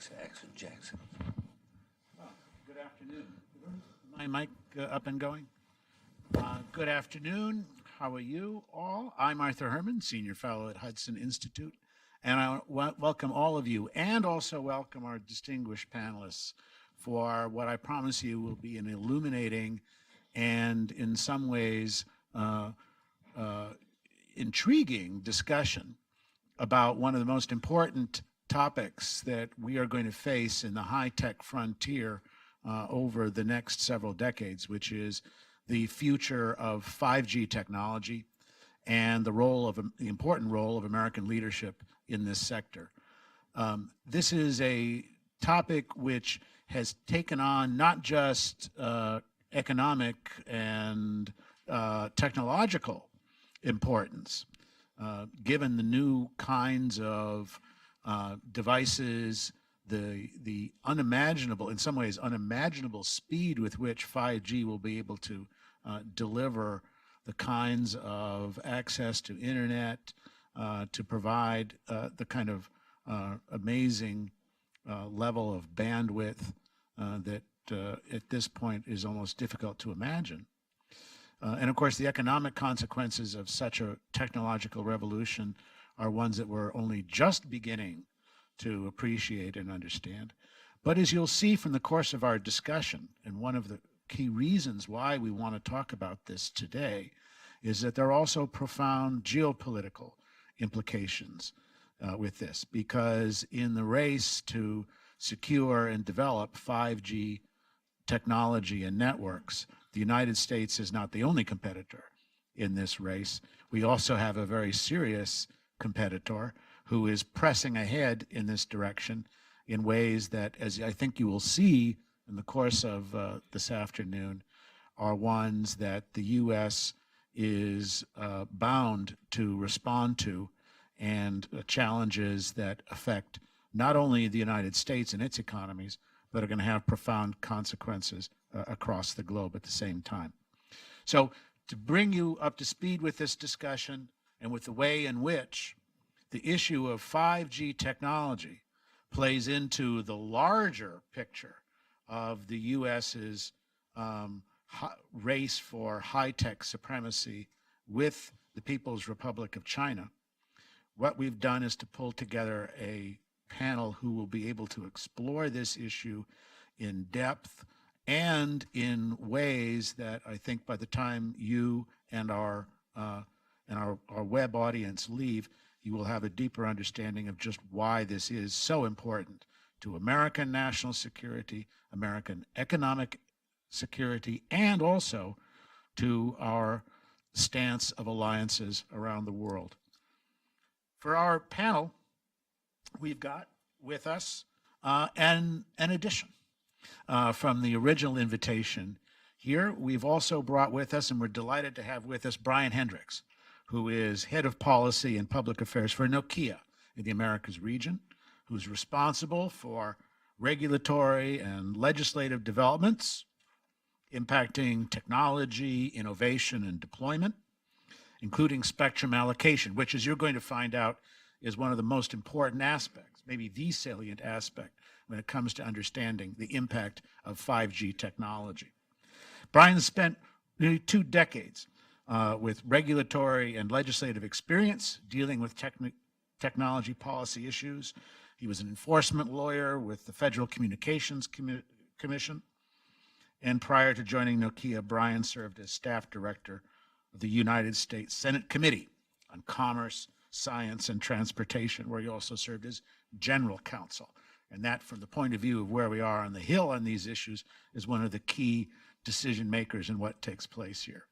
Jackson. Well, good afternoon. My mic up and going? Good afternoon. How are you all? I'm Arthur Herman, Senior Fellow at Hudson Institute, and I welcome all of you and also welcome our distinguished panelists for what I promise you will be an illuminating and in some ways intriguing discussion about one of the most important topics that we are going to face in the high-tech frontier over the next several decades, which is the future of 5G technology and the important role of American leadership in this sector. This is a topic which has taken on not just economic and technological importance, given the new kinds of devices, the unimaginable, in some ways unimaginable speed with which 5G will be able to deliver the kinds of access to internet, to provide the kind of amazing level of bandwidth that at this point is almost difficult to imagine. And of course, the economic consequences of such a technological revolution are ones that we're only just beginning to appreciate and understand. But as you'll see from the course of our discussion, and one of the key reasons why we want to talk about this today is that there are also profound geopolitical implications with this, because in the race to secure and develop 5G technology and networks, the United States is not the only competitor in this race. We also have a very serious competitor who is pressing ahead in this direction in ways that, as I think you will see in the course of this afternoon, are ones that the U.S. is bound to respond to, and challenges that affect not only the United States and its economies, but are going to have profound consequences across the globe at the same time. So to bring you up to speed with this discussion and with the way in which the issue of 5G technology plays into the larger picture of the U.S.'s race for high-tech supremacy with the People's Republic of China, what we've done is to pull together a panel who will be able to explore this issue in depth and in ways that I think by the time you and our web audience leave, you will have a deeper understanding of just why this is so important to American national security, American economic security, and also to our stance of alliances around the world. For our panel, we've got with us an addition from the original invitation here. We've also brought with us, and we're delighted to have with us, Brian Hendricks, who is head of policy and public affairs for Nokia in the Americas region, who's responsible for regulatory and legislative developments impacting technology, innovation, and deployment, including spectrum allocation, which, as you're going to find out, is one of the most important aspects, maybe the salient aspect, when it comes to understanding the impact of 5G technology. Brian spent nearly 2 decades with regulatory and legislative experience dealing with technology policy issues. He was an enforcement lawyer with the Federal Communications Commission. And prior to joining Nokia, Brian served as staff director of the United States Senate Committee on Commerce, Science, and Transportation, where he also served as general counsel. And that, from the point of view of where we are on the Hill on these issues, is one of the key decision makers in what takes place here.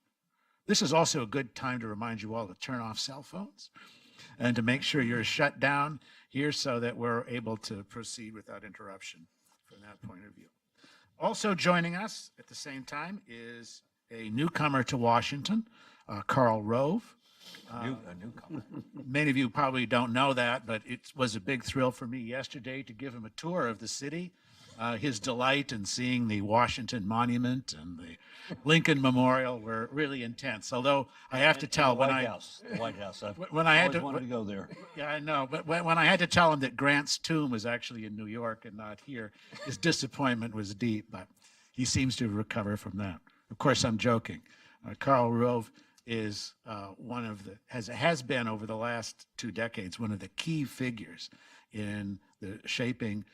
This is also a good time to remind you all to turn off cell phones and to make sure you're shut down here so that we're able to proceed without interruption from that point of view. Also joining us at the same time is a newcomer to Washington, Karl Rove. A newcomer. Many of you probably don't know that, but it was a big thrill for me yesterday to give him a tour of the city His delight in seeing the Washington Monument and the Lincoln Memorial were really intense. Although I have to tell, the White House, the White House. I've when I had always to, wanted to go there. yeah, I know, but when I had to tell him that Grant's tomb was actually in New York and not here, his disappointment was deep. But he seems to recover from that. Of course, I'm joking. Karl Rove is one of the has been over the last 2 decades one of the key figures in the shaping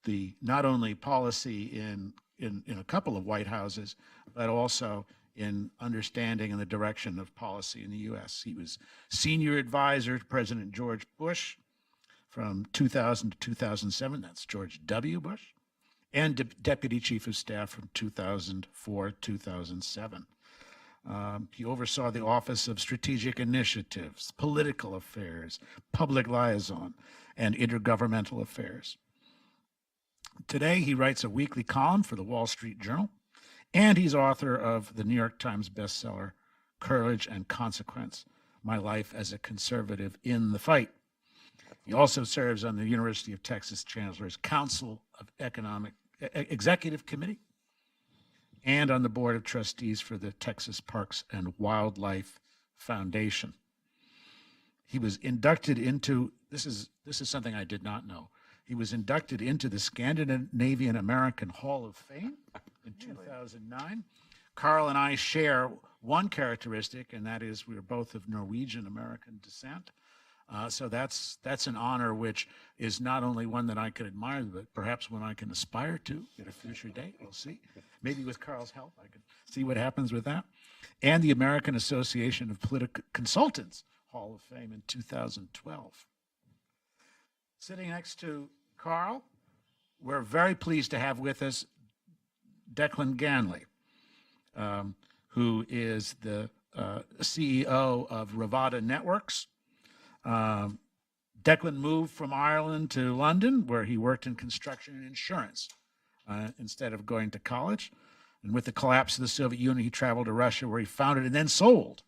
the not only policy in a couple of White Houses, but also in understanding and the direction of policy in the U.S. He was senior advisor to President George Bush from 2000 to 2007. That's George W. Bush, and deputy chief of staff from 2004 to 2007. He oversaw the Office of Strategic Initiatives, Political Affairs, Public Liaison, and Intergovernmental Affairs. Today, he writes a weekly column for the Wall Street Journal, and he's author of the New York Times bestseller, Courage and Consequence, My Life as a Conservative in the Fight. He also serves on the University of Texas Chancellor's Council of Executive Committee and on the Board of Trustees for the Texas Parks and Wildlife Foundation. He was inducted into, this is something I did not know, he was inducted into the Scandinavian American Hall of Fame in 2009. Karl and I share one characteristic, and that is we are both of Norwegian American descent. So that's an honor which is not only one that I could admire, but perhaps one I can aspire to at a future date. We'll see. Maybe with Karl's help, I can see what happens with that. And the American Association of Political Consultants Hall of Fame in 2012. Sitting next to Karl, we're very pleased to have with us Declan Ganley, who is the CEO of Rivada Networks. Declan moved from Ireland to London, where he worked in construction and insurance instead of going to college. And with the collapse of the Soviet Union, he traveled to Russia, where he founded and then sold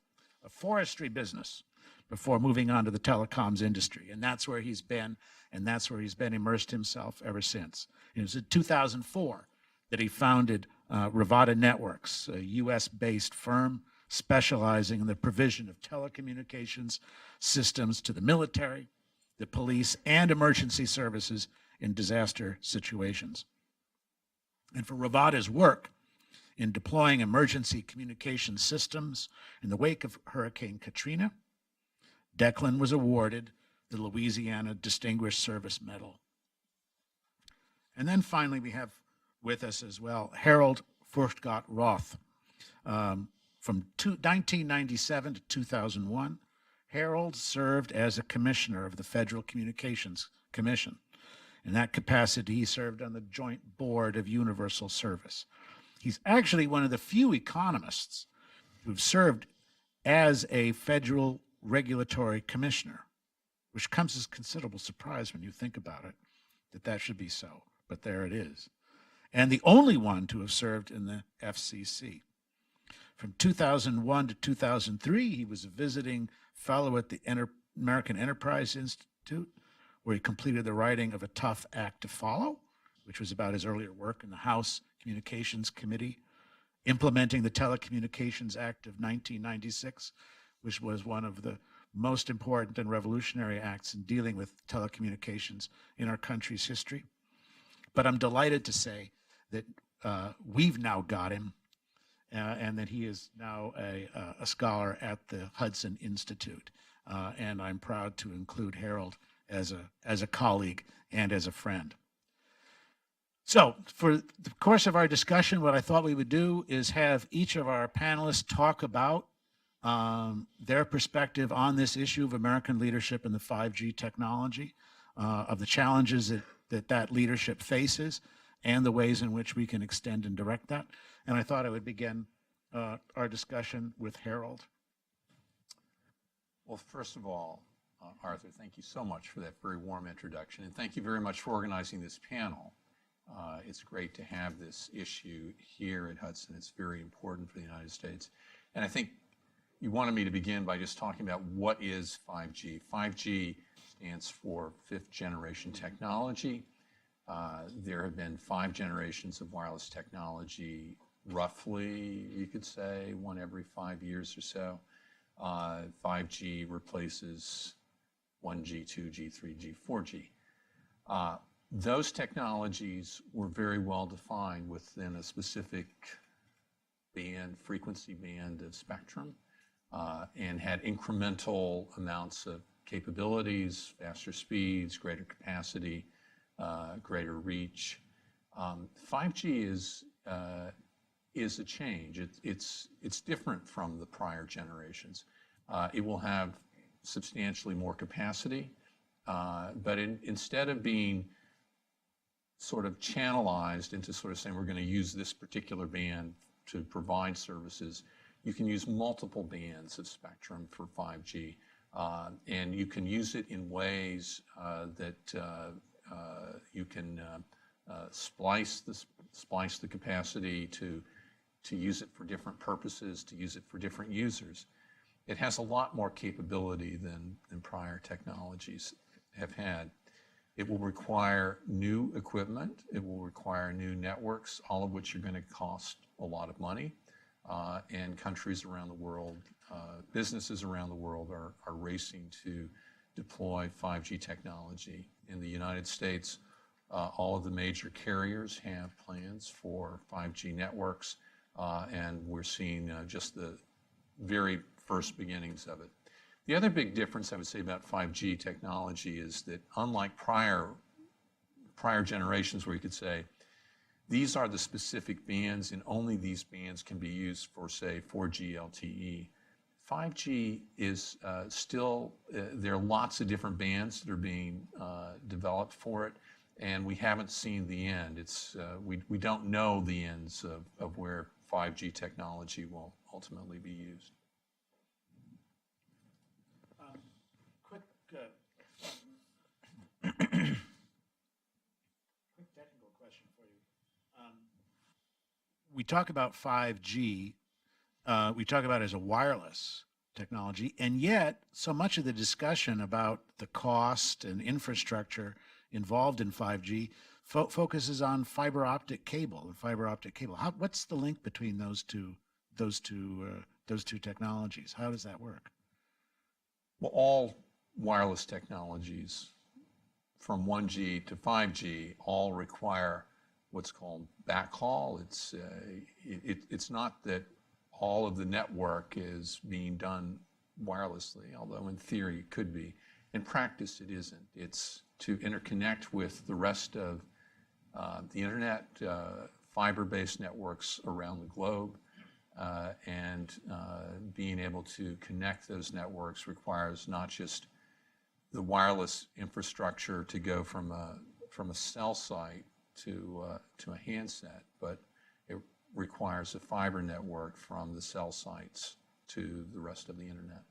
a forestry business before moving on to the telecoms industry. And that's where he's been, and that's where he's been immersed himself ever since. It was in 2004 that he founded Rivada Networks, a US-based firm specializing in the provision of telecommunications systems to the military, the police, and emergency services in disaster situations. And for Rivada's work in deploying emergency communication systems in the wake of Hurricane Katrina, Declan was awarded the Louisiana Distinguished Service Medal. And then finally, we have with us as well Harold Furchtgott Roth. From 1997 to 2001, Harold served as a commissioner of the Federal Communications Commission. In that capacity, he served on the Joint Board of Universal Service. He's actually one of the few economists who've served as a federal regulatory commissioner, which comes as considerable surprise when you think about it, that should be so, but there it is. And the only one to have served in the FCC. From 2001 to 2003, he was a visiting fellow at the American Enterprise Institute, where he completed the writing of A Tough Act to Follow, which was about his earlier work in the House Communications Committee, implementing the Telecommunications Act of 1996, which was one of the most important and revolutionary acts in dealing with telecommunications in our country's history. But I'm delighted to say that we've now got him, and that he is now a scholar at the Hudson Institute. And I'm proud to include Harold as a colleague and as a friend. So for the course of our discussion, what I thought we would do is have each of our panelists talk about their perspective on this issue of American leadership in the 5G technology, of the challenges that leadership faces, and the ways in which we can extend and direct that. And I thought I would begin our discussion with Harold. Well, first of all, Arthur, thank you so much for that very warm introduction, and thank you very much for organizing this panel. It's great to have this issue here at Hudson. It's very important for the United States. And I think you wanted me to begin by just talking about what is 5G. 5G stands for fifth generation technology. There have been 5 generations of wireless technology, roughly, you could say, one every 5 years or so. 5G replaces 1G, 2G, 3G, 4G. Those technologies were very well defined within a specific frequency band of spectrum, and had incremental amounts of capabilities, faster speeds, greater capacity, greater reach. 5G is a change. It's different from the prior generations. It will have substantially more capacity, but instead of being sort of channelized into sort of saying we're going to use this particular band to provide services, you can use multiple bands of spectrum for 5G, and you can use it in ways that you can splice the capacity to use it for different purposes, to use it for different users. It has a lot more capability than prior technologies have had. It will require new equipment. It will require new networks, all of which are going to cost a lot of money. And countries around the world, businesses around the world are racing to deploy 5G technology. In the United States, all of the major carriers have plans for 5G networks, and we're seeing just the very first beginnings of it. The other big difference I would say about 5G technology is that unlike prior generations where you could say, these are the specific bands and only these bands can be used for, say, 4G LTE. 5G is still, there are lots of different bands that are being developed for it, and we haven't seen the end. We don't know the ends of where 5G technology will ultimately be used. Quick technical question for you. We talk about 5G, we talk about it as a wireless technology, and yet so much of the discussion about the cost and infrastructure involved in 5G focuses on fiber optic cable and fiber optic cable. What's the link between those two technologies? How does that work? Well, all wireless technologies from 1G to 5G all require what's called backhaul. It's not that all of the network is being done wirelessly, although in theory it could be. In practice, it isn't. It's to interconnect with the rest of the internet, fiber-based networks around the globe, and being able to connect those networks requires not just the wireless infrastructure to go from a cell site to a handset, but it requires a fiber network from the cell sites to the rest of the internet.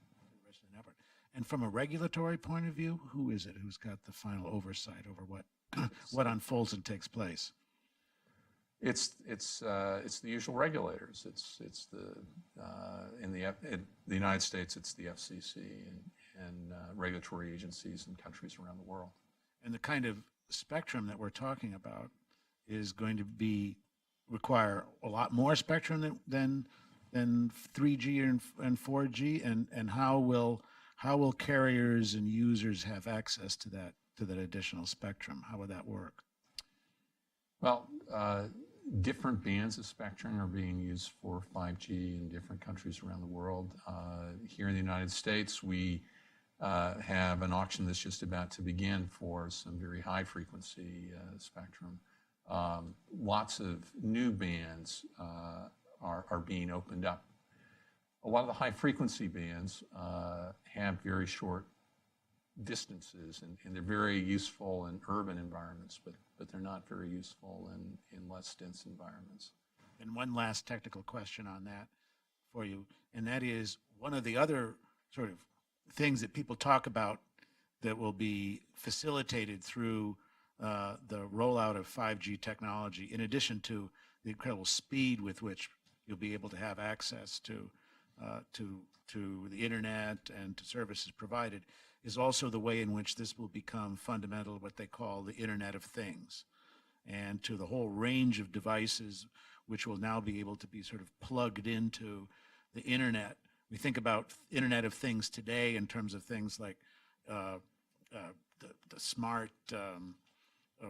And from a regulatory point of view, who is it who's got the final oversight over what unfolds and takes place? It's the usual regulators. In the United States, it's the FCC and regulatory agencies in countries around the world. And the kind of spectrum that we're talking about is going to require a lot more spectrum than 3G and 4G, and how will carriers and users have access to that additional spectrum? How would that work? Well, different bands of spectrum are being used for 5G in different countries around the world. Here in the United States, we have an auction that's just about to begin for some very high frequency spectrum. Lots of new bands are being opened up. A lot of the high frequency bands have very short distances, and they're very useful in urban environments, but they're not very useful in less dense environments. And one last technical question on that for you, and that is one of the other sort of things that people talk about that will be facilitated through the rollout of 5G technology, in addition to the incredible speed with which you'll be able to have access to the internet and to services provided, is also the way in which this will become fundamental, what they call the Internet of Things. and to the whole range of devices which will now be able to be sort of plugged into the internet. We think about Internet of Things today in terms of things like the smart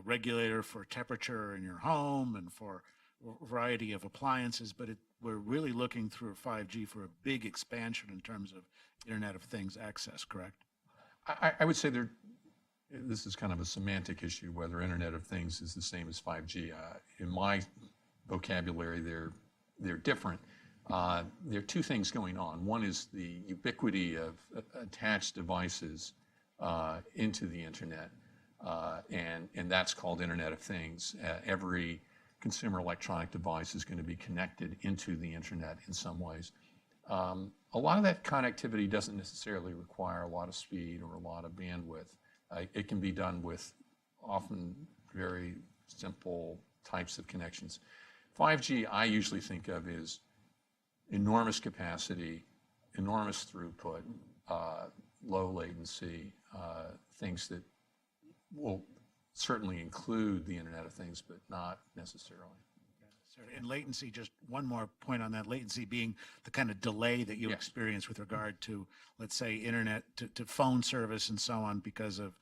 regulator for temperature in your home and for a variety of appliances, but we're really looking through 5G for a big expansion in terms of Internet of Things access, correct? I would say this is kind of a semantic issue, whether Internet of Things is the same as 5G. In my vocabulary, they're different. There are two things going on. One is the ubiquity of attached devices into the internet, and that's called Internet of Things. Every consumer electronic device is going to be connected into the internet in some ways. A lot of that connectivity doesn't necessarily require a lot of speed or a lot of bandwidth. It can be done with often very simple types of connections. 5G, I usually think of as enormous capacity, enormous throughput, low latency, things that will certainly include the Internet of Things, but not necessarily. And latency, just one more point on that, latency being the kind of delay that you experience with regard to, let's say, internet to phone service and so on because of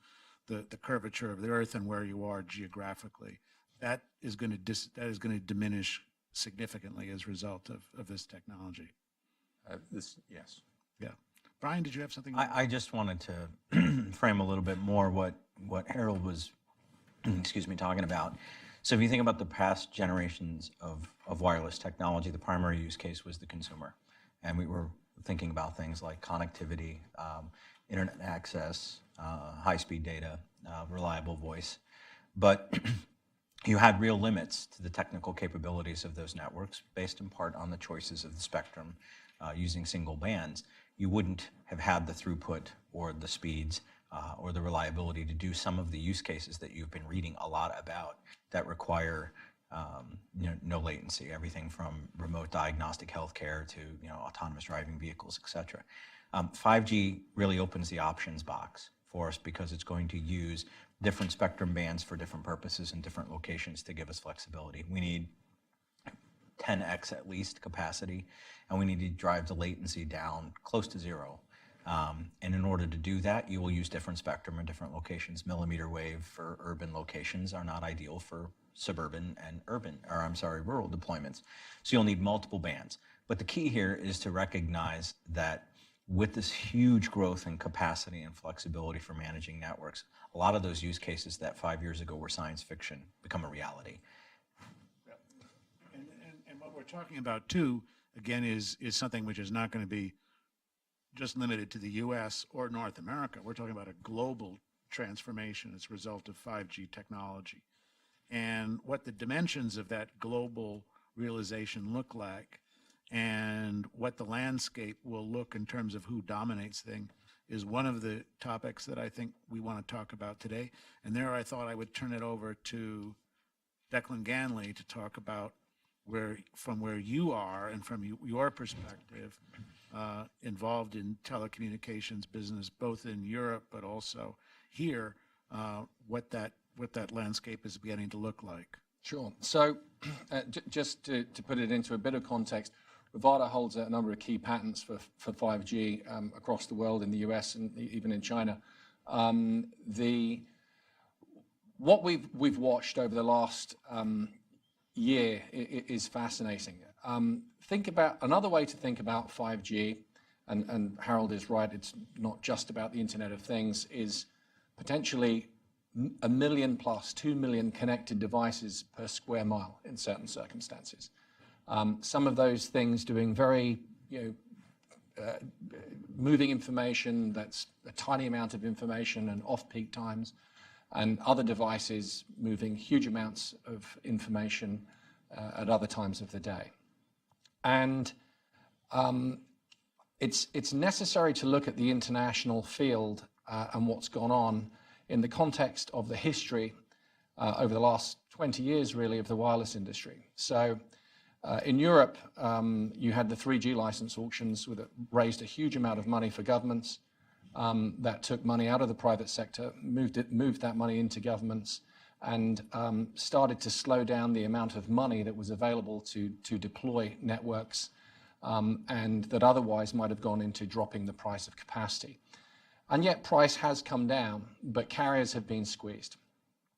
the curvature of the Earth and where you are geographically. That is going to diminish significantly as a result of this technology. Yes. Yeah. Brian, did you have something? I just wanted to frame a little bit more what Harold was, talking about. So if you think about the past generations of wireless technology, the primary use case was the consumer. And we were thinking about things like connectivity, internet access, high-speed data, reliable voice. But you had real limits to the technical capabilities of those networks based in part on the choices of the spectrum using single bands. You wouldn't have had the throughput or the speeds or the reliability to do some of the use cases that you've been reading a lot about that require no latency, everything from remote diagnostic healthcare to autonomous driving vehicles, et cetera. 5G really opens the options box for us because it's going to use different spectrum bands for different purposes in different locations to give us flexibility. We need 10x at least capacity, and we need to drive the latency down close to zero. And in order to do that, you will use different spectrum in different locations. Millimeter wave for urban locations are not ideal for suburban and rural deployments. So you'll need multiple bands. But the key here is to recognize that with this huge growth in capacity and flexibility for managing networks, a lot of those use cases that 5 years ago were science fiction become a reality. And what we're talking about too, again, is something which is not going to be just limited to the U.S. or North America. We're talking about a global transformation as a result of 5G technology. And what the dimensions of that global realization look like and what the landscape will look in terms of who dominates things is one of the topics that I think we want to talk about today. And there I thought I would turn it over to Declan Ganley to talk about from where you are and from your perspective involved in telecommunications business, both in Europe but also here, what that landscape is beginning to look like. Sure. So just to put it into a bit of context, Rivada holds a number of key patents for 5G across the world, in the US and even in China. What we've watched over the last year is fascinating. Think about another way to think about 5G, and Harold is right, it's not just about the Internet of Things, is potentially 1 million plus 2 million connected devices per square mile in certain circumstances. Some of those things doing very, moving information that's a tiny amount of information and off-peak times, and other devices moving huge amounts of information at other times of the day. And it's necessary to look at the international field and what's gone on in the context of the history over the last 20 years, really, of the wireless industry. So in Europe, you had the 3G license auctions that raised a huge amount of money for governments. That took money out of the private sector, moved that money into governments, and started to slow down the amount of money that was available to deploy networks, and that otherwise might have gone into dropping the price of capacity. And yet price has come down, but carriers have been squeezed.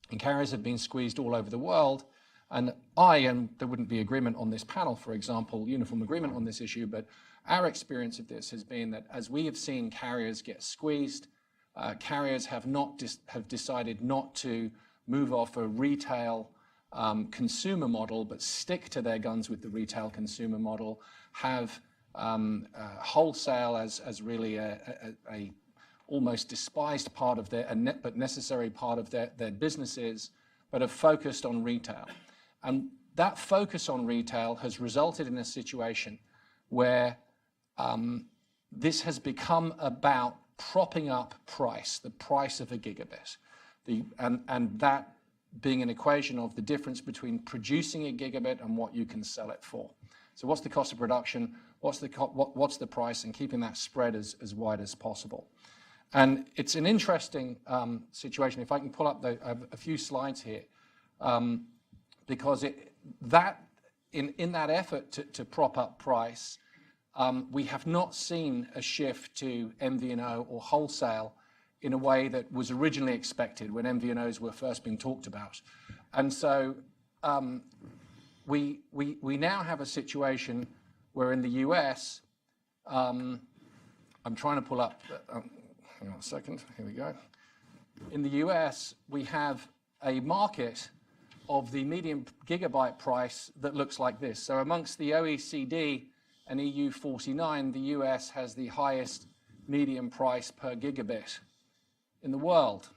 And carriers have been squeezed all over the world. And there wouldn't be agreement on this panel, for example, uniform agreement on this issue, but our experience of this has been that as we have seen carriers get squeezed, carriers have decided not to move off a retail consumer model, but stick to their guns with the retail consumer model, have wholesale as really a almost despised part of their, but necessary part of their businesses, but have focused on retail. And that focus on retail has resulted in a situation where this has become about propping up price, the price of a gigabit, and that being an equation of the difference between producing a gigabit and what you can sell it for. So what's the cost of production, what's the price, and keeping that spread as wide as possible. And it's an interesting situation. If I can pull up I have a few slides here, because in that effort to prop up price, we have not seen a shift to MVNO or wholesale in a way that was originally expected when MVNOs were first being talked about. And so we now have a situation where in the US, I'm trying to pull up, hang on a second, here we go. In the US, we have a market of the median gigabyte price that looks like this. So amongst the OECD and EU 49, the US has the highest median price per gigabit in the world.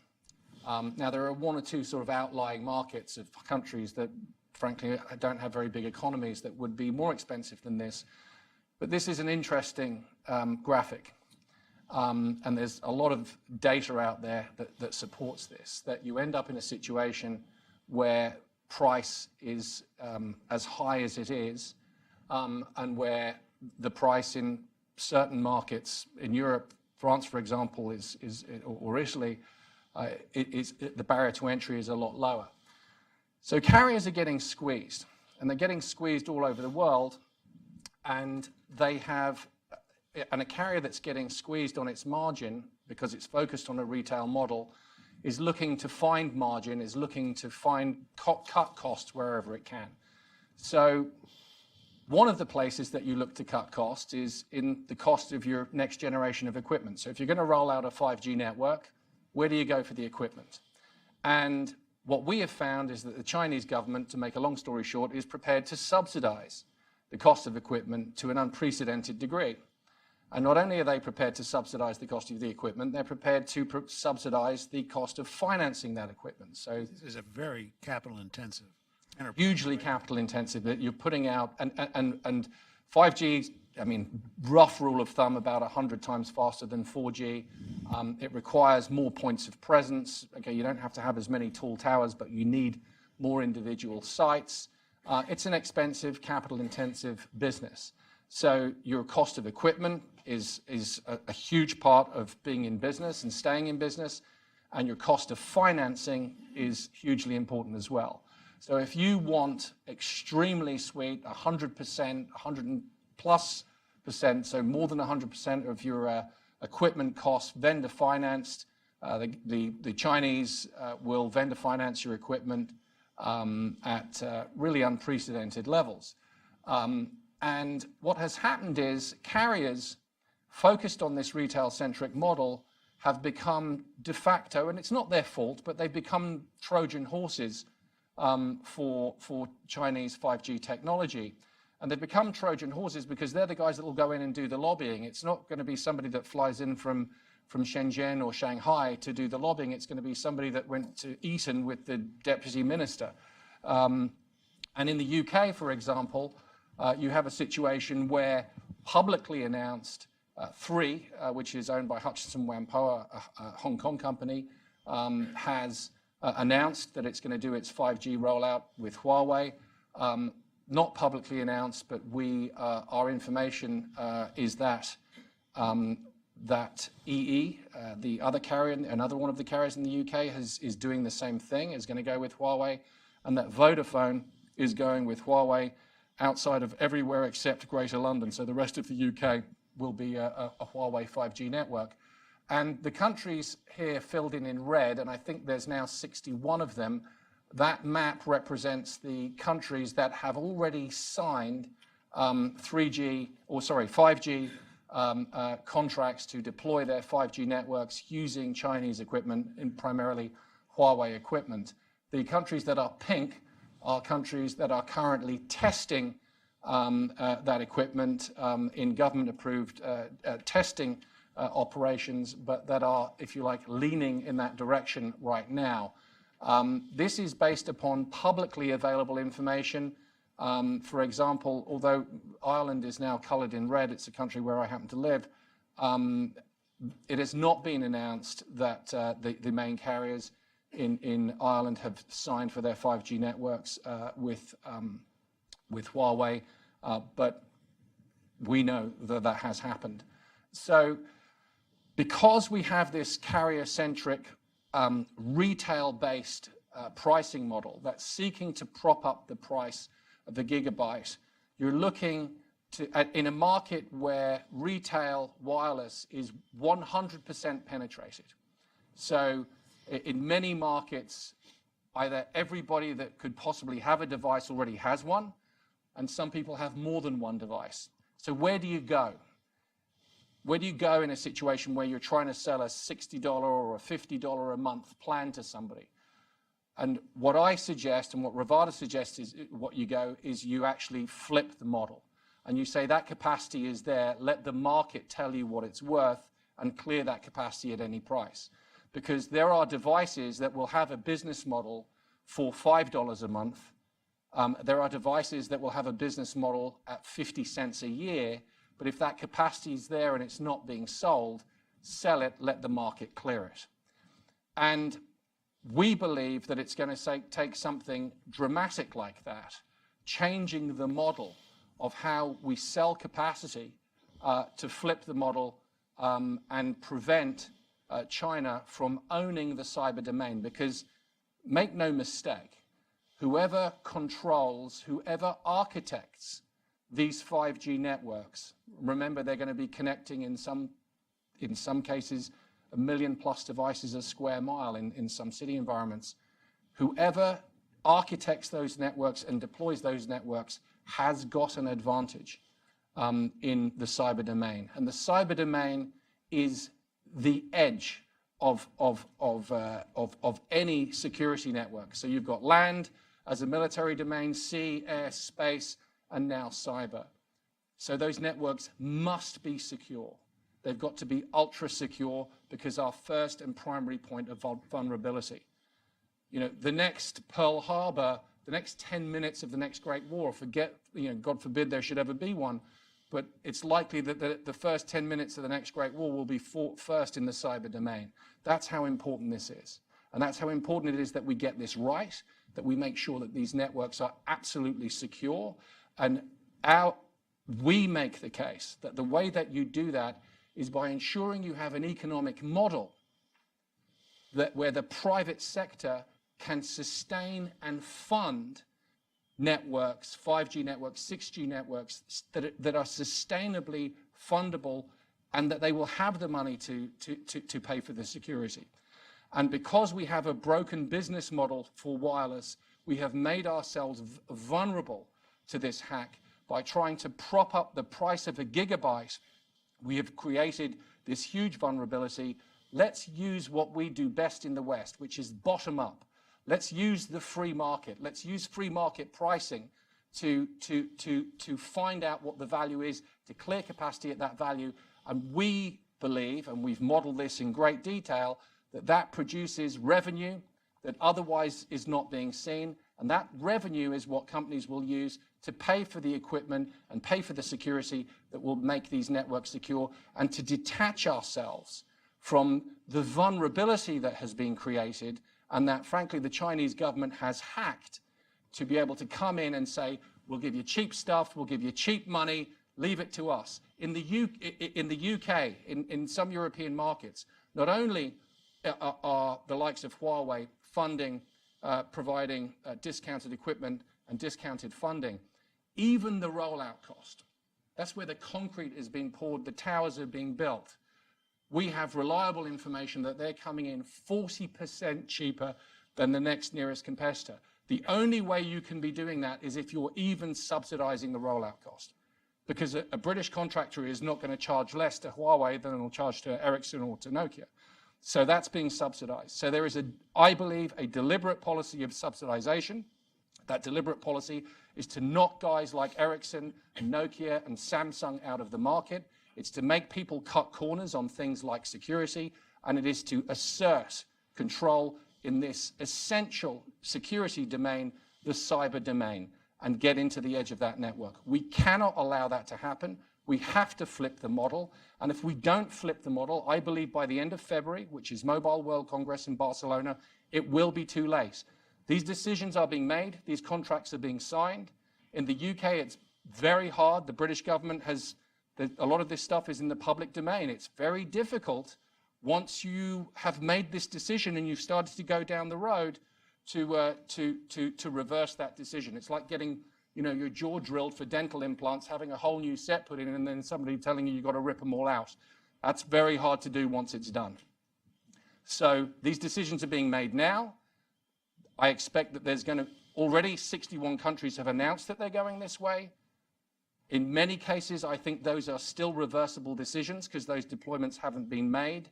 Now, there are one or two sort of outlying markets of countries that, frankly, don't have very big economies that would be more expensive than this. But this is an interesting graphic. And there's a lot of data out there that supports this, that you end up in a situation where price is as high as it is, and where the price in certain markets in Europe, France, for example, or Italy, the barrier to entry is a lot lower. So carriers are getting squeezed, and they're getting squeezed all over the world, and a carrier that's getting squeezed on its margin because it's focused on a retail model is looking to find margin, is looking to cut costs wherever it can. So one of the places that you look to cut costs is in the cost of your next generation of equipment. So if you're going to roll out a 5G network, where do you go for the equipment? And what we have found is that the Chinese government, to make a long story short, is prepared to subsidize the cost of equipment to an unprecedented degree. And not only are they prepared to subsidize the cost of the equipment, they're prepared to subsidize the cost of financing that equipment. So this is a very capital-intensive enterprise. Hugely capital-intensive. That you're putting out, and 5G, I mean, rough rule of thumb, about 100 times faster than 4G. It requires more points of presence. Okay, you don't have to have as many tall towers, but you need more individual sites. It's an expensive, capital-intensive business. So your cost of equipment is a huge part of being in business and staying in business, and your cost of financing is hugely important as well. So if you want extremely sweet, 100%, 100+%, so more than 100% of your equipment costs vendor financed, the Chinese will vendor finance your equipment at really unprecedented levels. And what has happened is carriers focused on this retail-centric model have become de facto, and it's not their fault, but they've become Trojan horses for Chinese 5G technology. And they've become Trojan horses because they're the guys that will go in and do the lobbying. It's not going to be somebody that flies in from Shenzhen or Shanghai to do the lobbying. It's going to be somebody that went to Eton with the deputy minister. And in the UK, for example, you have a situation where publicly announced Three, which is owned by Hudson Institute, a Hong Kong company, has announced that it's going to do its 5G rollout with Huawei. Not publicly announced, but our information is that that EE, the other carrier, another one of the carriers in the UK, is doing the same thing, is going to go with Huawei, and that Vodafone is going with Huawei outside of everywhere except Greater London. So the rest of the UK will be a Huawei 5G network. And the countries here filled in red, and I think there's now 61 of them. That map represents the countries that have already signed 5G contracts to deploy their 5G networks using Chinese equipment, and primarily Huawei equipment. The countries that are pink are countries that are currently testing that equipment in government-approved testing operations, but that are, if you like, leaning in that direction right now. This is based upon publicly available information. For example, although Ireland is now coloured in red, it's a country where I happen to live, it has not been announced that the main carriers in Ireland have signed for their 5G networks with Huawei, but we know that that has happened. So because we have this carrier-centric, retail-based pricing model that's seeking to prop up the price of the gigabyte, you're looking to, in a market where retail wireless is 100% penetrated. So in many markets, either everybody that could possibly have a device already has one, and some people have more than one device. So where do you go? Where do you go in a situation where you're trying to sell a $60 or a $50 a month plan to somebody? And what I suggest, and what Rivada suggests, is what you go is you actually flip the model. And you say that capacity is there, let the market tell you what it's worth, and clear that capacity at any price. Because there are devices that will have a business model for $5 a month. There are devices that will have a business model at 50 cents a year, but if that capacity is there and it's not being sold, sell it, let the market clear it. And we believe that it's going to take something dramatic like that, changing the model of how we sell capacity to flip the model and prevent China from owning the cyber domain. Because make no mistake, whoever controls, whoever architects these 5G networks, remember they're going to be connecting in some cases 1 million+ devices a square mile in some city environments. Whoever architects those networks and deploys those networks has got an advantage in the cyber domain. And the cyber domain is the edge of any security network. So you've got land as a military domain, sea, air, space, and now cyber. So those networks must be secure. They've got to be ultra secure, because our first and primary point of vulnerability. You know, the next Pearl Harbor, the next 10 minutes of the next Great War, God forbid there should ever be one, but it's likely that the first 10 minutes of the next Great War will be fought first in the cyber domain. That's how important this is. And that's how important it is that we get this right, that we make sure that these networks are absolutely secure. And we make the case that the way that you do that is by ensuring you have an economic model where the private sector can sustain and fund networks, 5G networks, 6G networks, that are sustainably fundable, and that they will have the money to pay for the security. And because we have a broken business model for wireless, we have made ourselves vulnerable to this hack by trying to prop up the price of a gigabyte. We have created this huge vulnerability. Let's use what we do best in the West, which is bottom up. Let's use the free market. Let's use free market pricing to find out what the value is, to clear capacity at that value. And we believe, and we've modeled this in great detail, that that produces revenue that otherwise is not being seen. And that revenue is what companies will use to pay for the equipment and pay for the security that will make these networks secure, and to detach ourselves from the vulnerability that has been created, and that, frankly, the Chinese government has hacked to be able to come in and say, we'll give you cheap stuff, we'll give you cheap money, leave it to us. In the UK, in some European markets, not only are the likes of Huawei funding, providing discounted equipment and discounted funding, even the rollout cost. That's where the concrete is being poured, the towers are being built. We have reliable information that they're coming in 40% cheaper than the next nearest competitor. The only way you can be doing that is if you're even subsidizing the rollout cost. Because a British contractor is not going to charge less to Huawei than it'll charge to Ericsson or to Nokia. So that's being subsidized. So there is, I believe, a deliberate policy of subsidization. That deliberate policy is to knock guys like Ericsson and Nokia and Samsung out of the market. It's to make people cut corners on things like security, and it is to assert control in this essential security domain, the cyber domain, and get into the edge of that network. We cannot allow that to happen. We have to flip the model. And if we don't flip the model, I believe by the end of February, which is Mobile World Congress in Barcelona, it will be too late. These decisions are being made. These contracts are being signed. In the UK, it's very hard. The British government has, a lot of this stuff is in the public domain. It's very difficult once you have made this decision and you've started to go down the road to reverse that decision. It's like getting, your jaw drilled for dental implants, having a whole new set put in, and then somebody telling you you've got to rip them all out. That's very hard to do once it's done. So these decisions are being made now. I expect that there's going to, already 61 countries have announced that they're going this way. In many cases, I think those are still reversible decisions because those deployments haven't been made,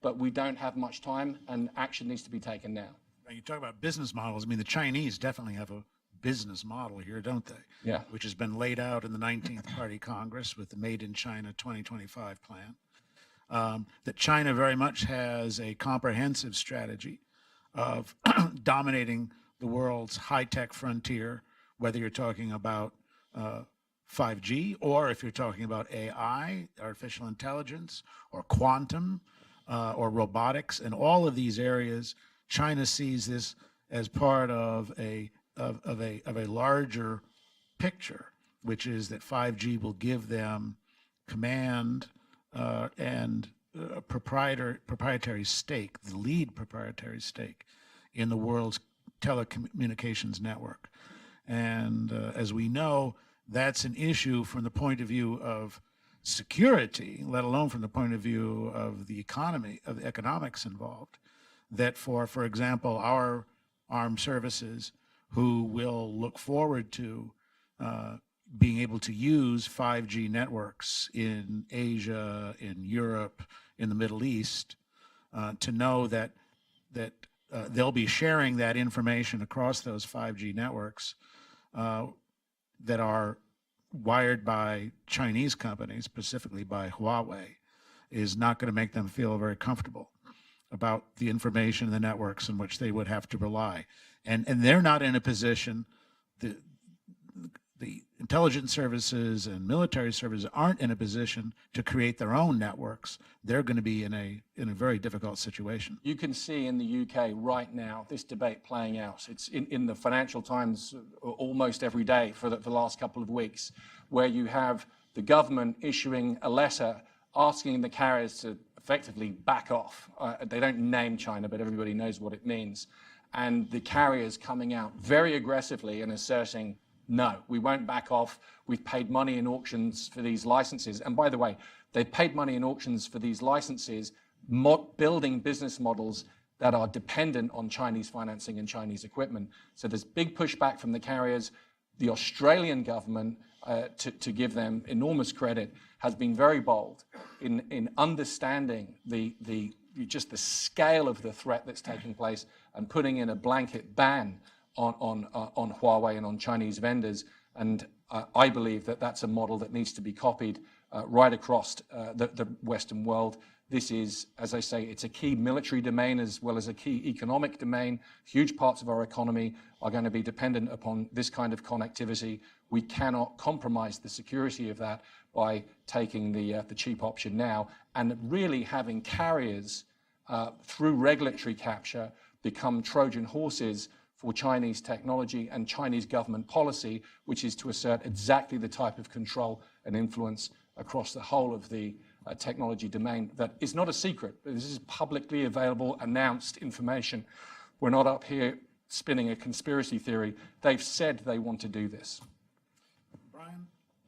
but we don't have much time and action needs to be taken now. You talk about business models. I mean, the Chinese definitely have a business model here, don't they? Yeah. Which has been laid out in the 19th Party Congress with the Made in China 2025 plan. That China very much has a comprehensive strategy of dominating the world's high-tech frontier, whether you're talking about 5G or if you're talking about AI, artificial intelligence, or quantum, or robotics. In all of these areas, China sees this as part of a larger picture, which is that 5G will give them command and proprietary stake, the lead proprietary stake in the world's telecommunications network. And as we know, that's an issue from the point of view of security, let alone from the point of view of the economy, of the economics involved, that for example, our armed services who will look forward to being able to use 5G networks in Asia, in Europe, in the Middle East, to know that they'll be sharing that information across those 5G networks that are wired by Chinese companies, specifically by Huawei, is not going to make them feel very comfortable about the information in the networks in which they would have to rely. And they're not in a position, the intelligence services and military services aren't in a position to create their own networks. They're going to be in a very difficult situation. You can see in the UK right now this debate playing out. It's in the Financial Times almost every day for the last couple of weeks, where you have the government issuing a letter asking the carriers to effectively back off. They don't name China, but everybody knows what it means. And the carriers coming out very aggressively and asserting, no, we won't back off. We've paid money in auctions for these licenses. And by the way, they've paid money in auctions for these licenses, building business models that are dependent on Chinese financing and Chinese equipment. So there's big pushback from the carriers. The Australian government, to give them enormous credit, has been very bold in understanding just the scale of the threat that's taking place and putting in a blanket ban on Huawei and on Chinese vendors. And I believe that that's a model that needs to be copied right across the Western world. This is, as I say, it's a key military domain as well as a key economic domain. Huge parts of our economy are going to be dependent upon this kind of connectivity. We cannot compromise the security of that by taking the cheap option now and really having carriers through regulatory capture become Trojan horses for Chinese technology and Chinese government policy, which is to assert exactly the type of control and influence across the whole of the technology domain that is not a secret. This is publicly available, announced information. We're not up here spinning a conspiracy theory. They've said they want to do this. Brian,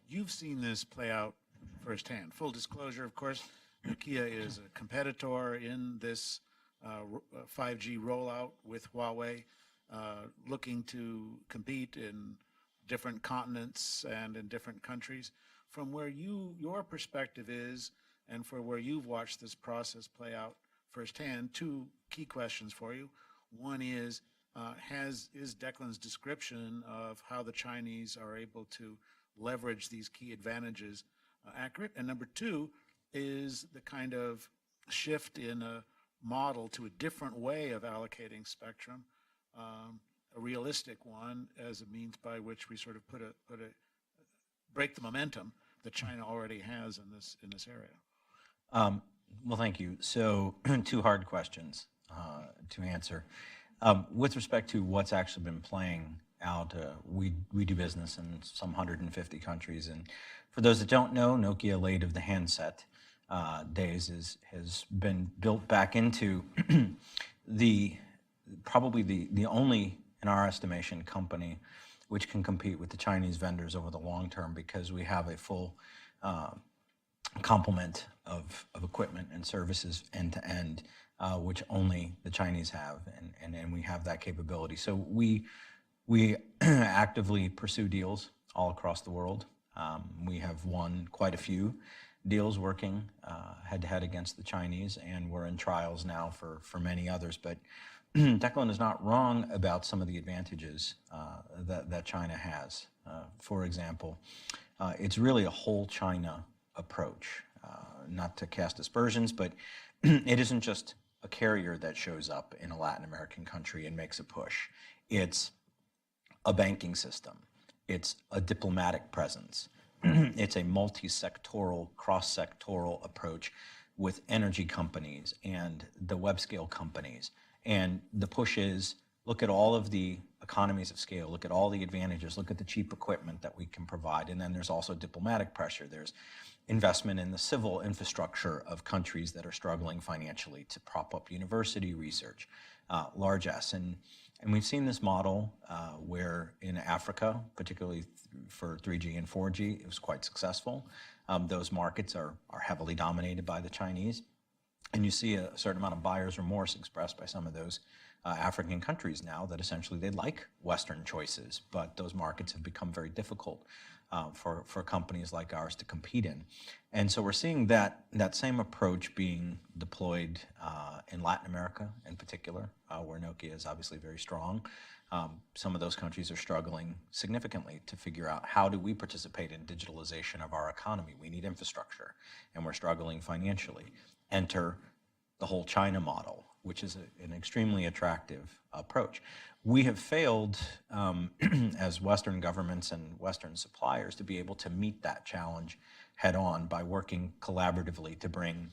you've seen this play out firsthand. Full disclosure, of course, Nokia is a competitor in this 5G rollout with Huawei, looking to compete in different continents and in different countries. From where your perspective is, and for where you've watched this process play out firsthand, two key questions for you. One is Declan's description of how the Chinese are able to leverage these key advantages accurate? And number two is the kind of shift in a model to a different way of allocating spectrum, a realistic one as a means by which we sort of break the momentum that China already has in this area. Well, thank you. So, two hard questions to answer. With respect to what's actually been playing out, we do business in some 150 countries, and for those that don't know, Nokia late of the handset days has been built back into probably the only, in our estimation, company which can compete with the Chinese vendors over the long term, because we have a full complement of equipment and services end to end, which only the Chinese have, and we have that capability. So we actively pursue deals all across the world. We have won quite a few deals working head to head against the Chinese, and we're in trials now for many others. But Declan is not wrong about some of the advantages that China has. For example, it's really a whole China approach, not to cast aspersions, but it isn't just a carrier that shows up in a Latin American country and makes a push. It's a banking system. It's a diplomatic presence. It's a multi-sectoral, cross-sectoral approach with energy companies and the web-scale companies. And the push is, look at all of the economies of scale, look at all the advantages, look at the cheap equipment that we can provide. And then there's also diplomatic pressure. There's investment in the civil infrastructure of countries that are struggling financially to prop up university research, large S. And we've seen this model where in Africa, particularly for 3G and 4G, it was quite successful. Those markets are heavily dominated by the Chinese. And you see a certain amount of buyer's remorse expressed by some of those African countries now, that essentially they like Western choices, but those markets have become very difficult for companies like ours to compete in. And so we're seeing that same approach being deployed in Latin America in particular, where Nokia is obviously very strong. Some of those countries are struggling significantly to figure out, how do we participate in digitalization of our economy? We need infrastructure, and we're struggling financially. Enter the whole China model, which is an extremely attractive approach. We have failed as Western governments and Western suppliers to be able to meet that challenge head on by working collaboratively to bring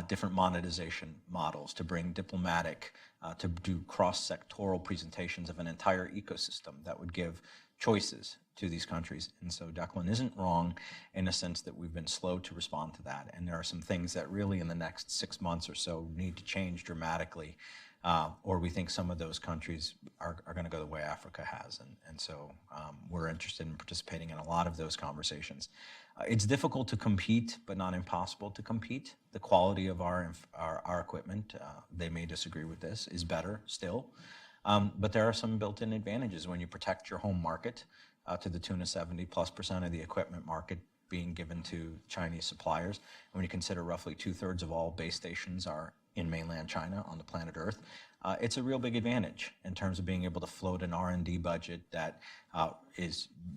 different monetization models, to bring diplomatic, to do cross-sectoral presentations of an entire ecosystem that would give choices to these countries. And so Declan isn't wrong in a sense that we've been slow to respond to that. And there are some things that really in the next 6 months or so need to change dramatically, or we think some of those countries are going to go the way Africa has. And so we're interested in participating in a lot of those conversations. It's difficult to compete, but not impossible to compete. The quality of our equipment, they may disagree with this, is better still. But there are some built-in advantages when you protect your home market to the tune of 70+% of the equipment market being given to Chinese suppliers. And when you consider roughly 2/3 of all base stations are in mainland China on the planet Earth, it's a real big advantage in terms of being able to float an R&D budget that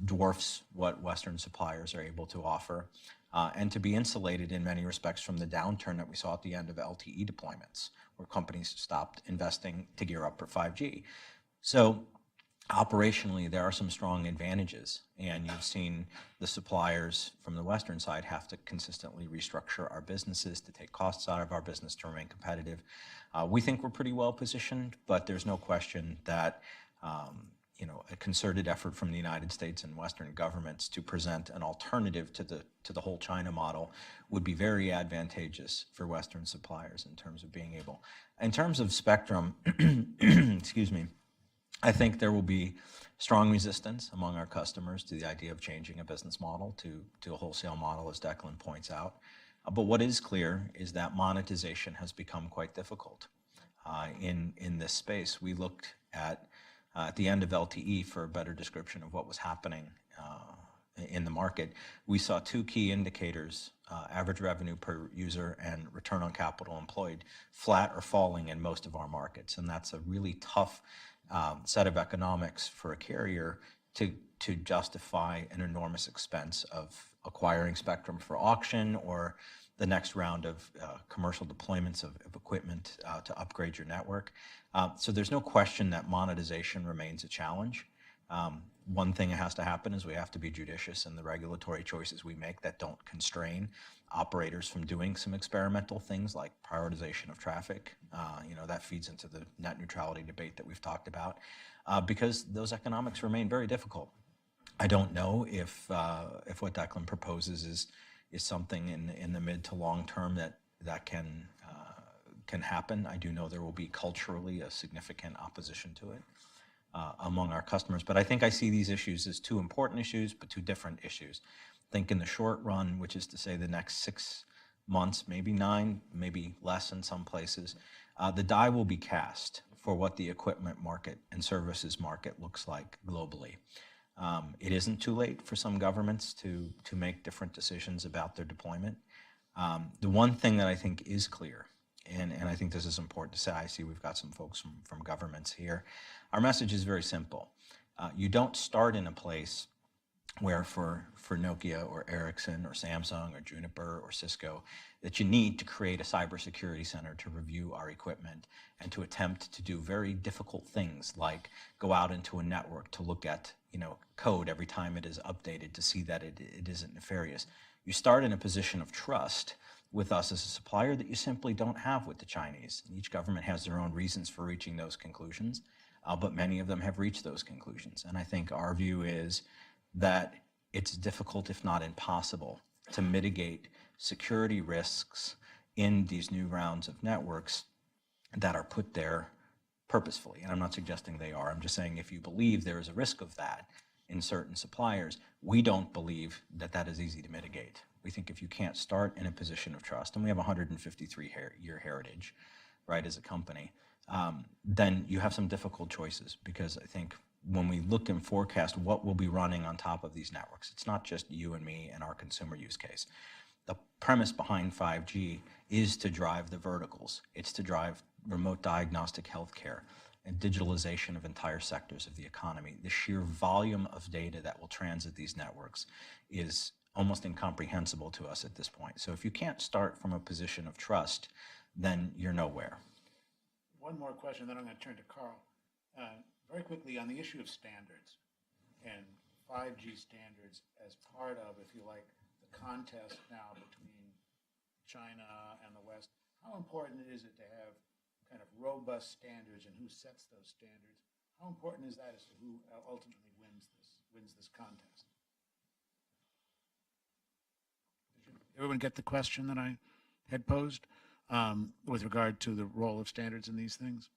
dwarfs what Western suppliers are able to offer, and to be insulated in many respects from the downturn that we saw at the end of LTE deployments, where companies stopped investing to gear up for 5G. So operationally, there are some strong advantages, and you've seen the suppliers from the Western side have to consistently restructure our businesses to take costs out of our business to remain competitive. We think we're pretty well positioned, but there's no question that a concerted effort from the United States and Western governments to present an alternative to the whole China model would be very advantageous for Western suppliers in terms of being able. In terms of spectrum, excuse me, I think there will be strong resistance among our customers to the idea of changing a business model to a wholesale model, as Declan points out. But what is clear is that monetization has become quite difficult in this space. We looked at the end of LTE for a better description of what was happening in the market. We saw two key indicators, average revenue per user and return on capital employed, flat or falling in most of our markets. And that's a really tough set of economics for a carrier to justify an enormous expense of acquiring spectrum for auction or the next round of commercial deployments of equipment to upgrade your network. So there's no question that monetization remains a challenge. One thing that has to happen is we have to be judicious in the regulatory choices we make that don't constrain operators from doing some experimental things like prioritization of traffic. That feeds into the net neutrality debate that we've talked about, because those economics remain very difficult. I don't know if what Declan proposes is something in the mid to long term that can happen. I do know there will be culturally a significant opposition to it among our customers. But I think I see these issues as two important issues, but two different issues. Think in the short run, which is to say the next 6 months, maybe 9, maybe less in some places, the die will be cast for what the equipment market and services market looks like globally. It isn't too late for some governments to make different decisions about their deployment. The one thing that I think is clear, and I think this is important to say, I see we've got some folks from governments here. Our message is very simple. You don't start in a place where for Nokia or Ericsson or Samsung or Juniper or Cisco that you need to create a cybersecurity center to review our equipment and to attempt to do very difficult things like go out into a network to look at code every time it is updated to see that it isn't nefarious. You start in a position of trust with us as a supplier that you simply don't have with the Chinese. And each government has their own reasons for reaching those conclusions, but many of them have reached those conclusions. And I think our view is that it's difficult, if not impossible, to mitigate security risks in these new rounds of networks that are put there purposefully. And I'm not suggesting they are. I'm just saying if you believe there is a risk of that in certain suppliers, we don't believe that that is easy to mitigate. We think if you can't start in a position of trust, and we have a 153-year heritage, right, as a company, then you have some difficult choices, because I think when we look and forecast what will be running on top of these networks, it's not just you and me and our consumer use case. The premise behind 5G is to drive the verticals. It's to drive remote diagnostic healthcare and digitalization of entire sectors of the economy. The sheer volume of data that will transit these networks is almost incomprehensible to us at this point. So if you can't start from a position of trust, then you're nowhere. One more question, then I'm going to turn to Carl. Very quickly on the issue of standards and 5G standards as part of, if you like, the contest now between China and the West. How important is it to have kind of robust standards, and who sets those standards? How important is that as to who ultimately wins this contest? Did everyone get the question that I had posed with regard to the role of standards in these things?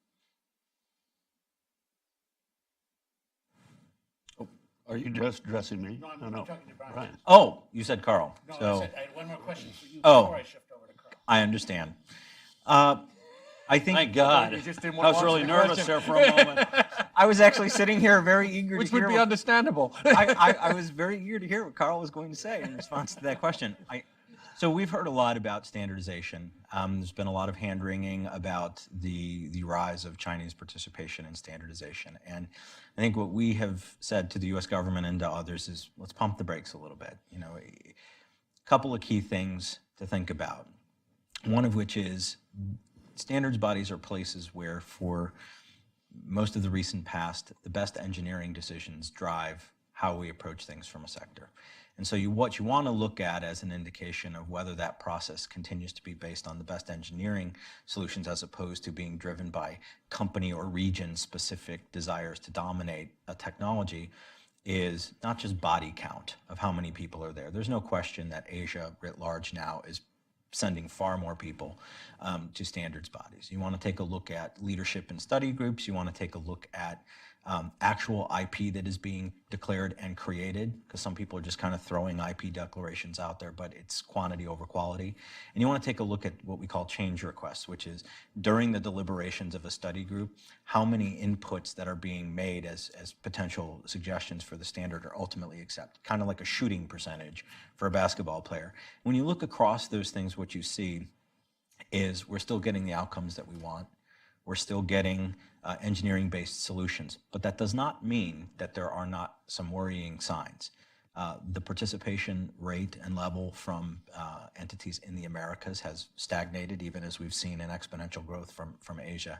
Are you just addressing me? No, I'm talking to Brian. Oh, you said Carl. No, So, I had one more question for you Oh. before I shift over to Carl. I understand. I think Thank God. You just didn't I want was to really answer the nervous question. there for a moment. I was actually sitting here very eager Which to hear would be understandable. I was very eager to hear what Carl was going to say in response to that question. So we've heard a lot about standardization. There's been a lot of hand-wringing about the rise of Chinese participation in standardization. And I think what we have said to the U.S. government and to others is, let's pump the brakes a little bit. A couple of key things to think about. One of which is standards bodies are places where for most of the recent past, the best engineering decisions drive how we approach things from a sector. And so what you want to look at as an indication of whether that process continues to be based on the best engineering solutions as opposed to being driven by company or region specific desires to dominate a technology is not just body count of how many people are there. There's no question that Asia writ large now is sending far more people to standards bodies. You want to take a look at leadership and study groups. You want to take a look at actual IP that is being declared and created, because some people are just kind of throwing IP declarations out there, but it's quantity over quality. And you want to take a look at what we call change requests, which is during the deliberations of a study group, how many inputs that are being made as potential suggestions for the standard are ultimately accepted, kind of like a shooting percentage for a basketball player. When you look across those things, what you see is we're still getting the outcomes that we want. We're still getting engineering-based solutions, but that does not mean that there are not some worrying signs. The participation rate and level from entities in the Americas has stagnated, even as we've seen an exponential growth from Asia.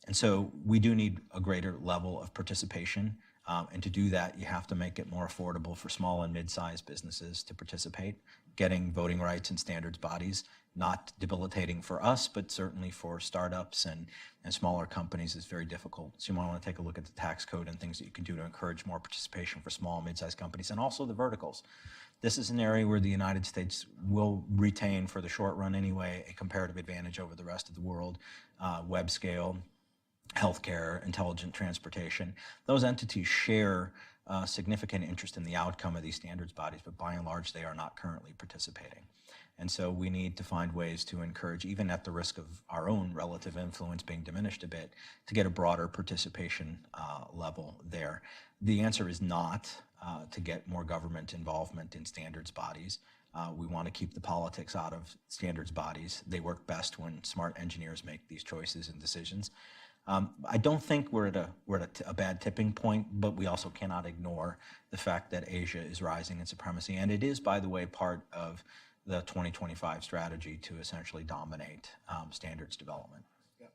And so we do need a greater level of participation. And to do that, you have to make it more affordable for small and mid-sized businesses to participate. Getting voting rights in standards bodies, not debilitating for us, but certainly for startups and smaller companies is very difficult. So you might want to take a look at the tax code and things that you can do to encourage more participation for small and mid-sized companies, and also the verticals. This is an area where the United States will retain, for the short run anyway, a comparative advantage over the rest of the world. Web scale, healthcare, intelligent transportation. Those entities share significant interest in the outcome of these standards bodies, but by and large, they are not currently participating. And so we need to find ways to encourage, even at the risk of our own relative influence being diminished a bit, to get a broader participation level there. The answer is not to get more government involvement in standards bodies. We want to keep the politics out of standards bodies. They work best when smart engineers make these choices and decisions. I don't think we're at a bad tipping point, but we also cannot ignore the fact that Asia is rising in supremacy. And it is, by the way, part of the 2025 strategy to essentially dominate standards development. Yeah.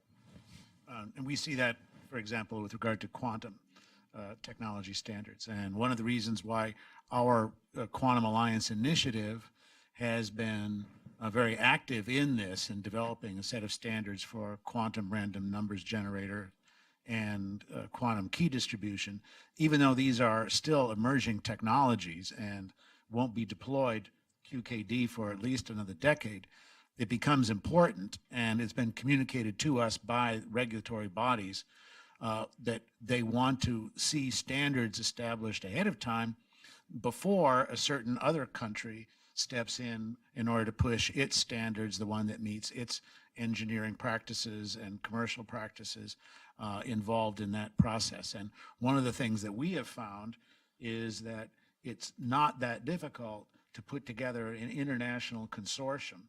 And we see that, for example, with regard to quantum technology standards. And one of the reasons why our Quantum Alliance initiative has been very active in this and developing a set of standards for quantum random numbers generator and quantum key distribution, even though these are still emerging technologies and won't be deployed QKD for at least another decade, it becomes important, and it's been communicated to us by regulatory bodies that they want to see standards established ahead of time before a certain other country steps in order to push its standards, the one that meets its engineering practices and commercial practices involved in that process. And one of the things that we have found is that it's not that difficult to put together an international consortium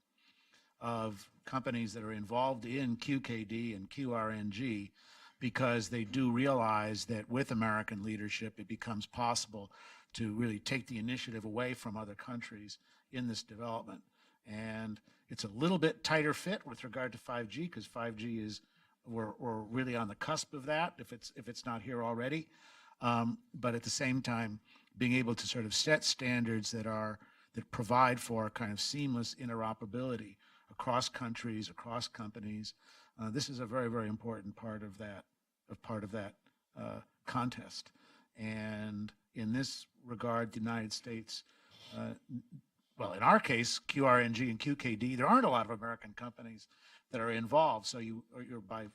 of companies that are involved in QKD and QRNG, because they do realize that with American leadership, it becomes possible to really take the initiative away from other countries in this development. And it's a little bit tighter fit with regard to 5G, because 5G is, we're really on the cusp of that, if it's not here already. But at the same time, being able to sort of set standards that provide for kind of seamless interoperability across countries, across companies. This is a very, very important part of that contest. And in this regard, the United States, well, in our case, QRNG and QKD, there aren't a lot of American companies that are involved. So you're by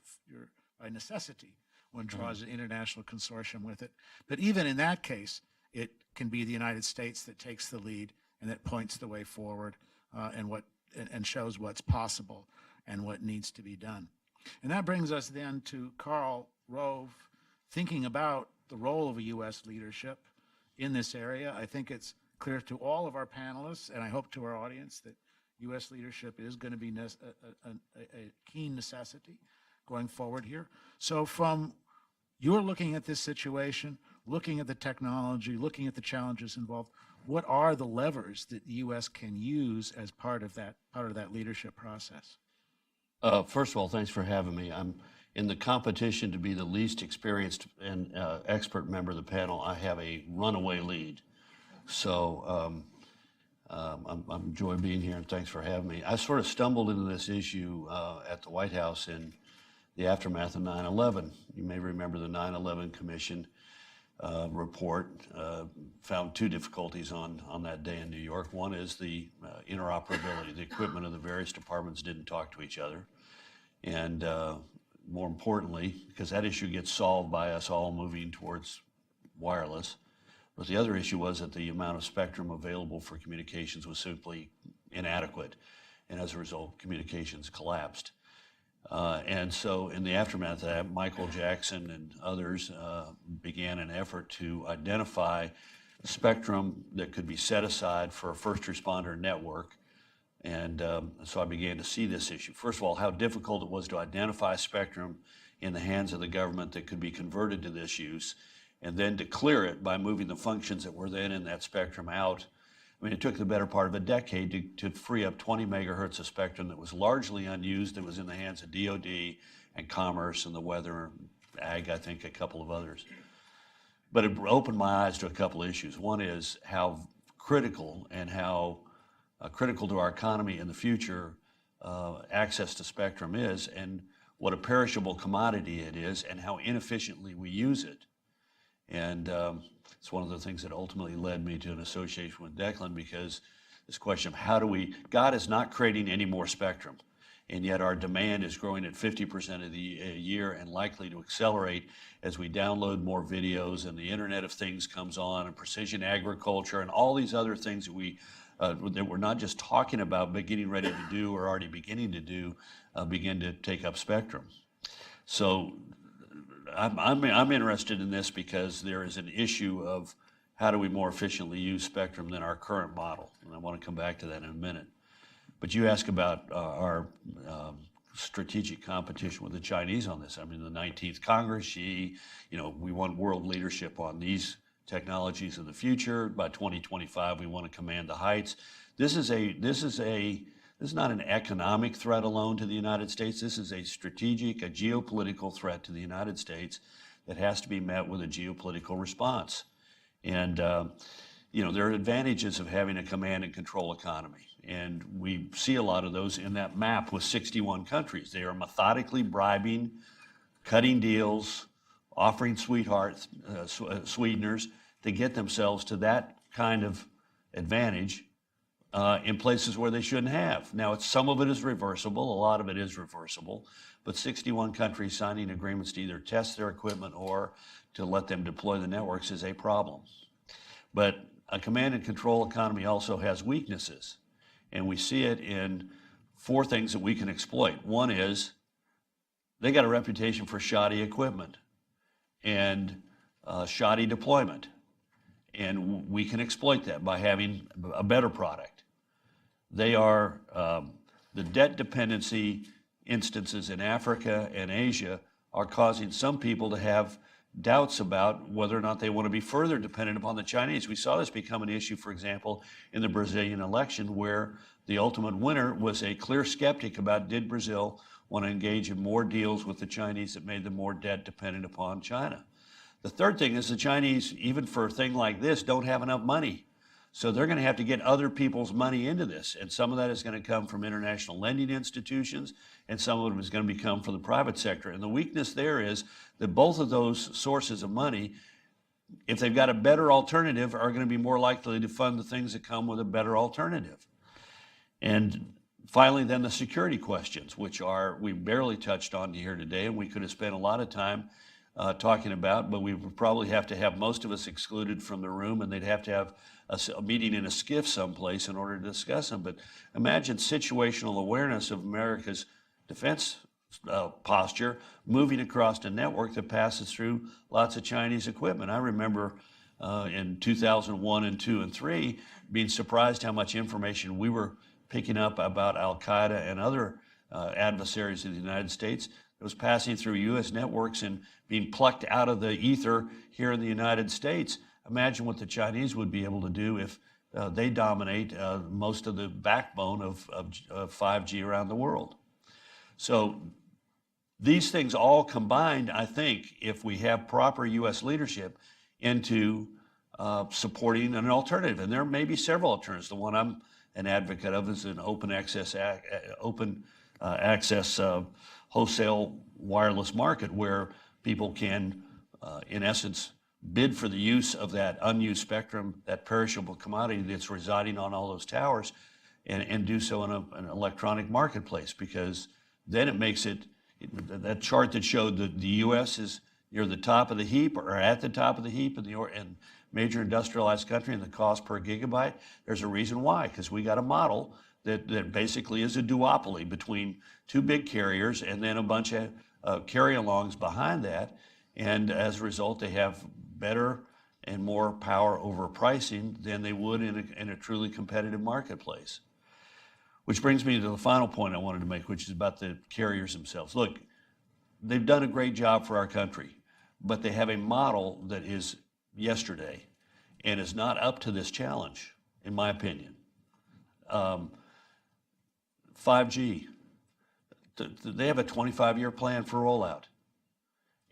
necessity, one draws an international consortium with it. But even in that case, it can be the United States that takes the lead and that points the way forward and shows what's possible and what needs to be done. And that brings us then to Karl Rove, thinking about the role of a U.S. leadership in this area. I think it's clear to all of our panelists, and I hope to our audience, that U.S. leadership is going to be a keen necessity going forward here. So from you're looking at this situation, looking at the technology, looking at the challenges involved, what are the levers that the U.S. can use as part of that leadership process? First of all, thanks for having me. I'm in the competition to be the least experienced and expert member of the panel, I have a runaway lead. So I enjoy being here, and thanks for having me. I sort of stumbled into this issue at the White House in the aftermath of 9/11. You may remember the 9/11 Commission report found two difficulties on that day in New York. One is the interoperability. The equipment of the various departments didn't talk to each other. And more importantly, because that issue gets solved by us all moving towards wireless, but the other issue was that the amount of spectrum available for communications was simply inadequate. And as a result, communications collapsed. And so in the aftermath of that, Michael Jackson and others began an effort to identify spectrum that could be set aside for a first responder network. And so I began to see this issue. First of all, how difficult it was to identify spectrum in the hands of the government that could be converted to this use, and then to clear it by moving the functions that were then in that spectrum out. I mean, it took the better part of a decade to free up 20 megahertz of spectrum that was largely unused, that was in the hands of DOD and Commerce and the Weather, Ag, I think, a couple of others. But it opened my eyes to a couple of issues. One is how critical and how critical to our economy in the future access to spectrum is, and what a perishable commodity it is, and how inefficiently we use it. And it's one of the things that ultimately led me to an association with Declan, because this question of how do we, God is not creating any more spectrum, and yet our demand is growing at 50% of the year and likely to accelerate as we download more videos and the Internet of Things comes on, and precision agriculture and all these other things that we're not just talking about but getting ready to do or already beginning to do, begin to take up spectrum. So I'm interested in this because there is an issue of how do we more efficiently use spectrum than our current model, and I want to come back to that in a minute. But you ask about our strategic competition with the Chinese on this. I mean, the 19th Congress, Xi, we want world leadership on these technologies of the future. By 2025, we want to command the heights. This is not an economic threat alone to the United States. This is a strategic, a geopolitical threat to the United States that has to be met with a geopolitical response. And there are advantages of having a command and control economy. And we see a lot of those in that map with 61 countries. They are methodically bribing, cutting deals, offering sweeteners to get themselves to that kind of advantage in places where they shouldn't have. Now, some of it is reversible, a lot of it is reversible, but 61 countries signing agreements to either test their equipment or to let them deploy the networks is a problem. But a command and control economy also has weaknesses, and we see it in four things that we can exploit. One is they got a reputation for shoddy equipment and shoddy deployment. And we can exploit that by having a better product. They are the debt dependency instances in Africa and Asia are causing some people to have doubts about whether or not they want to be further dependent upon the Chinese. We saw this become an issue, for example, in the Brazilian election, where the ultimate winner was a clear skeptic about did Brazil want to engage in more deals with the Chinese that made them more debt dependent upon China. The third thing is the Chinese, even for a thing like this, don't have enough money. So they're going to have to get other people's money into this. And some of that is going to come from international lending institutions, and some of it is going to come from the private sector. And the weakness there is that both of those sources of money, if they've got a better alternative, are going to be more likely to fund the things that come with a better alternative. And finally, then the security questions, which we barely touched on here today, and we could have spent a lot of time talking about, but we would probably have to have most of us excluded from the room, and they'd have to have a meeting in a skiff someplace in order to discuss them. But imagine situational awareness of America's defense posture moving across a network that passes through lots of Chinese equipment. I remember in 2001 and 2 and 3 being surprised how much information we were picking up about Al-Qaeda and other adversaries of the United States. It was passing through U.S. networks and being plucked out of the ether here in the United States. Imagine what the Chinese would be able to do if they dominate most of the backbone of 5G around the world. So These things all combined, I think, if we have proper U.S. leadership into supporting an alternative, and there may be several alternatives. The one I'm an advocate of is an open access wholesale wireless market where people can, in essence, bid for the use of that unused spectrum, that perishable commodity that's residing on all those towers, and do so in an electronic marketplace, because then it makes it, that chart that showed that the U.S. is near the top of the heap or at the top of the heap in major industrialized country in the cost per gigabyte, there's a reason why, because we got a model that basically is a duopoly between two big carriers and then a bunch of carry-alongs behind that. And as a result, they have better and more power over pricing than they would in a truly competitive marketplace. Which brings me to the final point I wanted to make, which is about the carriers themselves. Look, they've done a great job for our country, but they have a model that is yesterday and is not up to this challenge, in my opinion. 5G, they have a 25-year plan for rollout.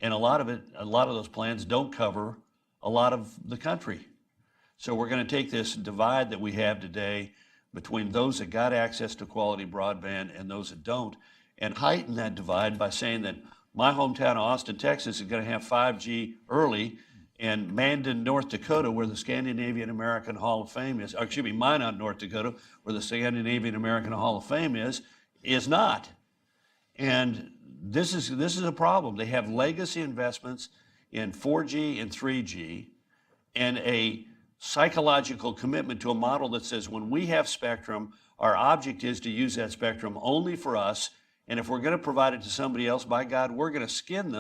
And a lot of those plans don't cover a lot of the country. So we're going to take this divide that we have today between those that got access to quality broadband and those that don't, and heighten that divide by saying that my hometown of Austin, Texas is going to have 5G early, and Mandan, North Dakota, where the Scandinavian American Hall of Fame is, or excuse me, Minot, North Dakota, where the Scandinavian American Hall of Fame is not. And this is a problem. They have legacy investments in 4G and 3G and a psychological commitment to a model that says when we have spectrum, our object is to use that spectrum only for us, and if we're going to provide it to somebody else, by God, we're going to skin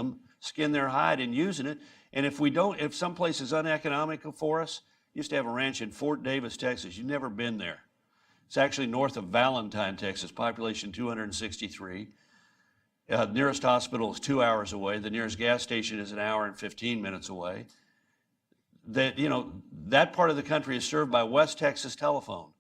their hide in using it. And if we don't, if someplace is uneconomical for us, used to have a ranch in Fort Davis, Texas. You've never been there. It's actually north of Valentine, Texas, population 263. Nearest hospital is 2 hours away. The nearest gas station is an hour and 15 minutes away. That part of the country is served by West Texas Telephone,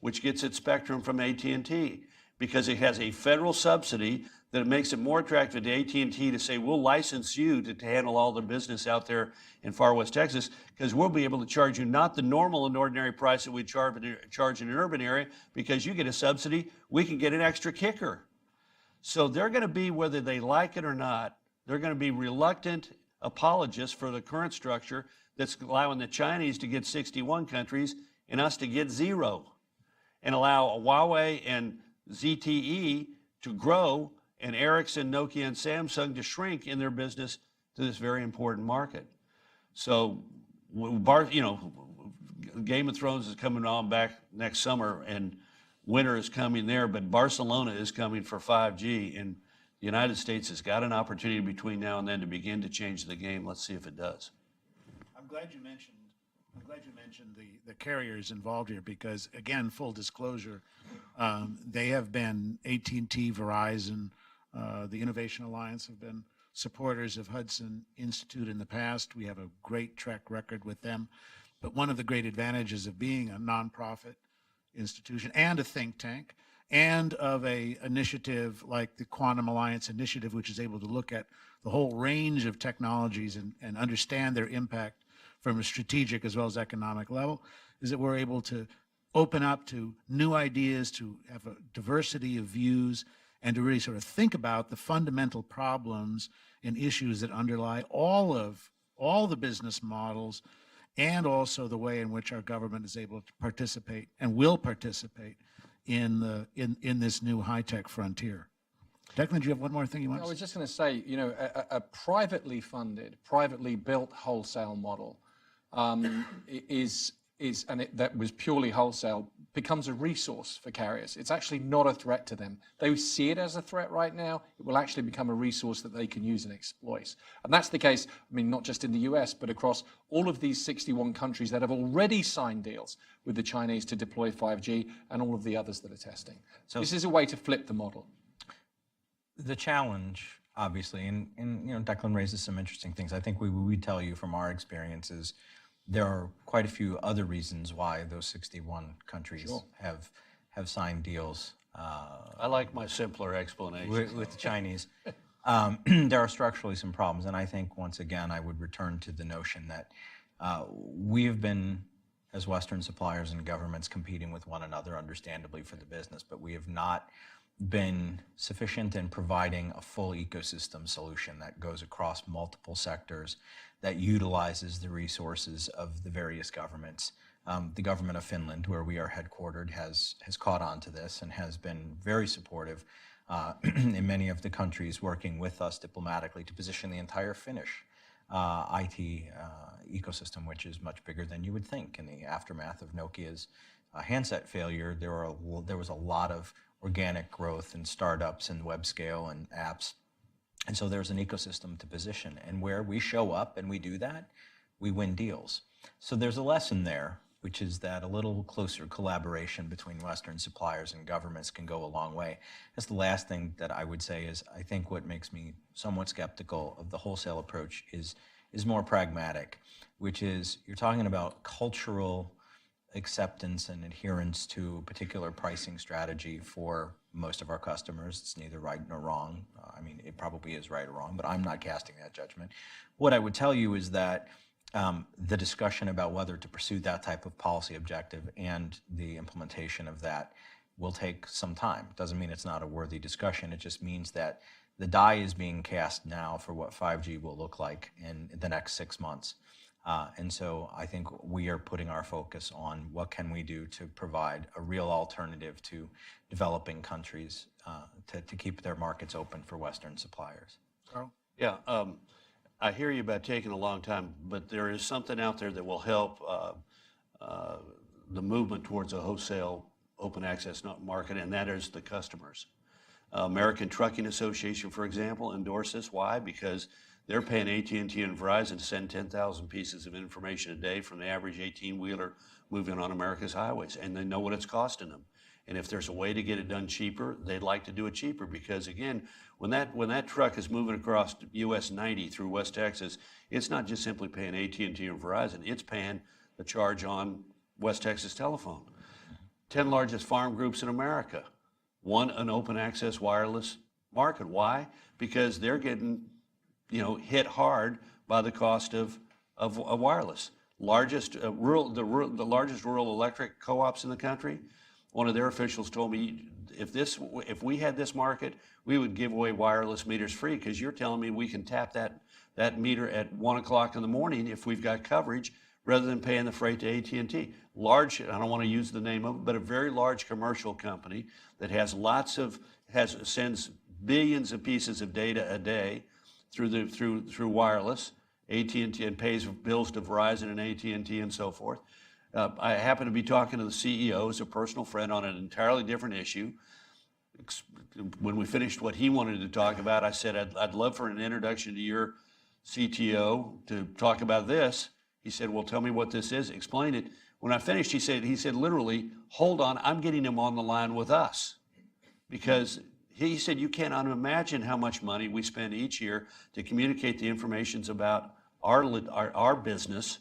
which gets its spectrum from AT&T, because it has a federal subsidy that makes it more attractive to AT&T to say, we'll license you to handle all the business out there in far West Texas, because we'll be able to charge you not the normal and ordinary price that we charge in an urban area, because you get a subsidy, we can get an extra kicker. So they're going to be, whether they like it or not, they're going to be reluctant apologists for the current structure that's allowing the Chinese to get 61 countries and us to get 0, and allow Huawei and ZTE to grow and Ericsson, Nokia, and Samsung to shrink in their business to this very important market. So, Game of Thrones is coming on back next summer, and winter is coming there, but Barcelona is coming for 5G, and the United States has got an opportunity between now and then to begin to change the game. Let's see if it does. I'm glad you mentioned the carriers involved here, because, again, full disclosure, they have been AT&T, Verizon, the Innovation Alliance have been supporters of Hudson Institute in the past. We have a great track record with them. But one of the great advantages of being a nonprofit institution and a think tank, and of a initiative like the Quantum Alliance Initiative, which is able to look at the whole range of technologies and understand their impact from a strategic as well as economic level, is that we're able to open up to new ideas, to have a diversity of views, and to really sort of think about the fundamental problems and issues that underlie all the business models, and also the way in which our government is able to participate and will participate in this new high-tech frontier. Declan, do you have one more thing you want to say? I was just going to say, a privately funded, privately built wholesale model that was purely wholesale, becomes a resource for carriers. It's actually not a threat to them. They see it as a threat right now. It will actually become a resource that they can use and exploit. And that's the case, not just in the US, but across all of these 61 countries that have already signed deals with the Chinese to deploy 5G, and all of the others that are testing. So this is a way to flip the model. The challenge, obviously, and Declan raises some interesting things. I think we tell you from our experiences, there are quite a few other reasons why those 61 countries have signed deals. I like my simpler explanation. With the Chinese. There are structurally some problems, and I think once again I would return to the notion that we have been, as Western suppliers and governments, competing with one another, understandably, for the business, but we have not been sufficient in providing a full ecosystem solution that goes across multiple sectors, that utilizes the resources of the various governments. The government of Finland, where we are headquartered, has caught on to this and has been very supportive in many of the countries working with us diplomatically to position the entire Finnish IT ecosystem, which is much bigger than you would think. In the aftermath of Nokia's handset failure, there was a lot of organic growth and startups and web scale and apps. And so there's an ecosystem to position. And where we show up and we do that, we win deals. So there's a lesson there, which is that a little closer collaboration between Western suppliers and governments can go a long way. That's the last thing that I would say is I think what makes me somewhat skeptical of the wholesale approach is more pragmatic, which is you're talking about cultural acceptance and adherence to a particular pricing strategy for most of our customers. It's neither right nor wrong. I mean, it probably is right or wrong, but I'm not casting that judgment. What I would tell you is that the discussion about whether to pursue that type of policy objective and the implementation of that will take some time. Doesn't mean it's not a worthy discussion. It just means that the die is being cast now for what 5G will look like in the next 6 months. And so I think we are putting our focus on what can we do to provide a real alternative to developing countries to keep their markets open for Western suppliers. Carl? Yeah, I hear you about taking a long time, but there is something out there that will help the movement towards a wholesale open access market, and that is the customers. American Trucking Association, for example, endorsed this. Why? Because they're paying AT&T and Verizon to send 10,000 pieces of information a day from the average 18-wheeler moving on America's highways, and they know what it's costing them. And if there's a way to get it done cheaper, they'd like to do it cheaper because, again, when that truck is moving across US 90 through West Texas, it's not just simply paying AT&T and Verizon, it's paying the charge on West Texas Telephone. 10 largest farm groups in America want an open access wireless market. Why? Because they're getting hit hard by the cost of wireless. The largest rural electric co-ops in the country, one of their officials told me, if we had this market, we would give away wireless meters free because you're telling me we can tap that meter at 1 o'clock in the morning if we've got coverage rather than paying the freight to AT&T. Large, I don't want to use the name of it, but a very large commercial company that has sends billions of pieces of data a day through wireless, AT&T, and pays bills to Verizon and AT&T and so forth. I happen to be talking to the CEO as a personal friend on an entirely different issue. When we finished what he wanted to talk about, I said, I'd love for an introduction to your CTO to talk about this. He said, well, tell me what this is. Explain it. When I finished, he said literally, hold on, I'm getting him on the line with us. Because he said, you cannot imagine how much money we spend each year to communicate the information about our business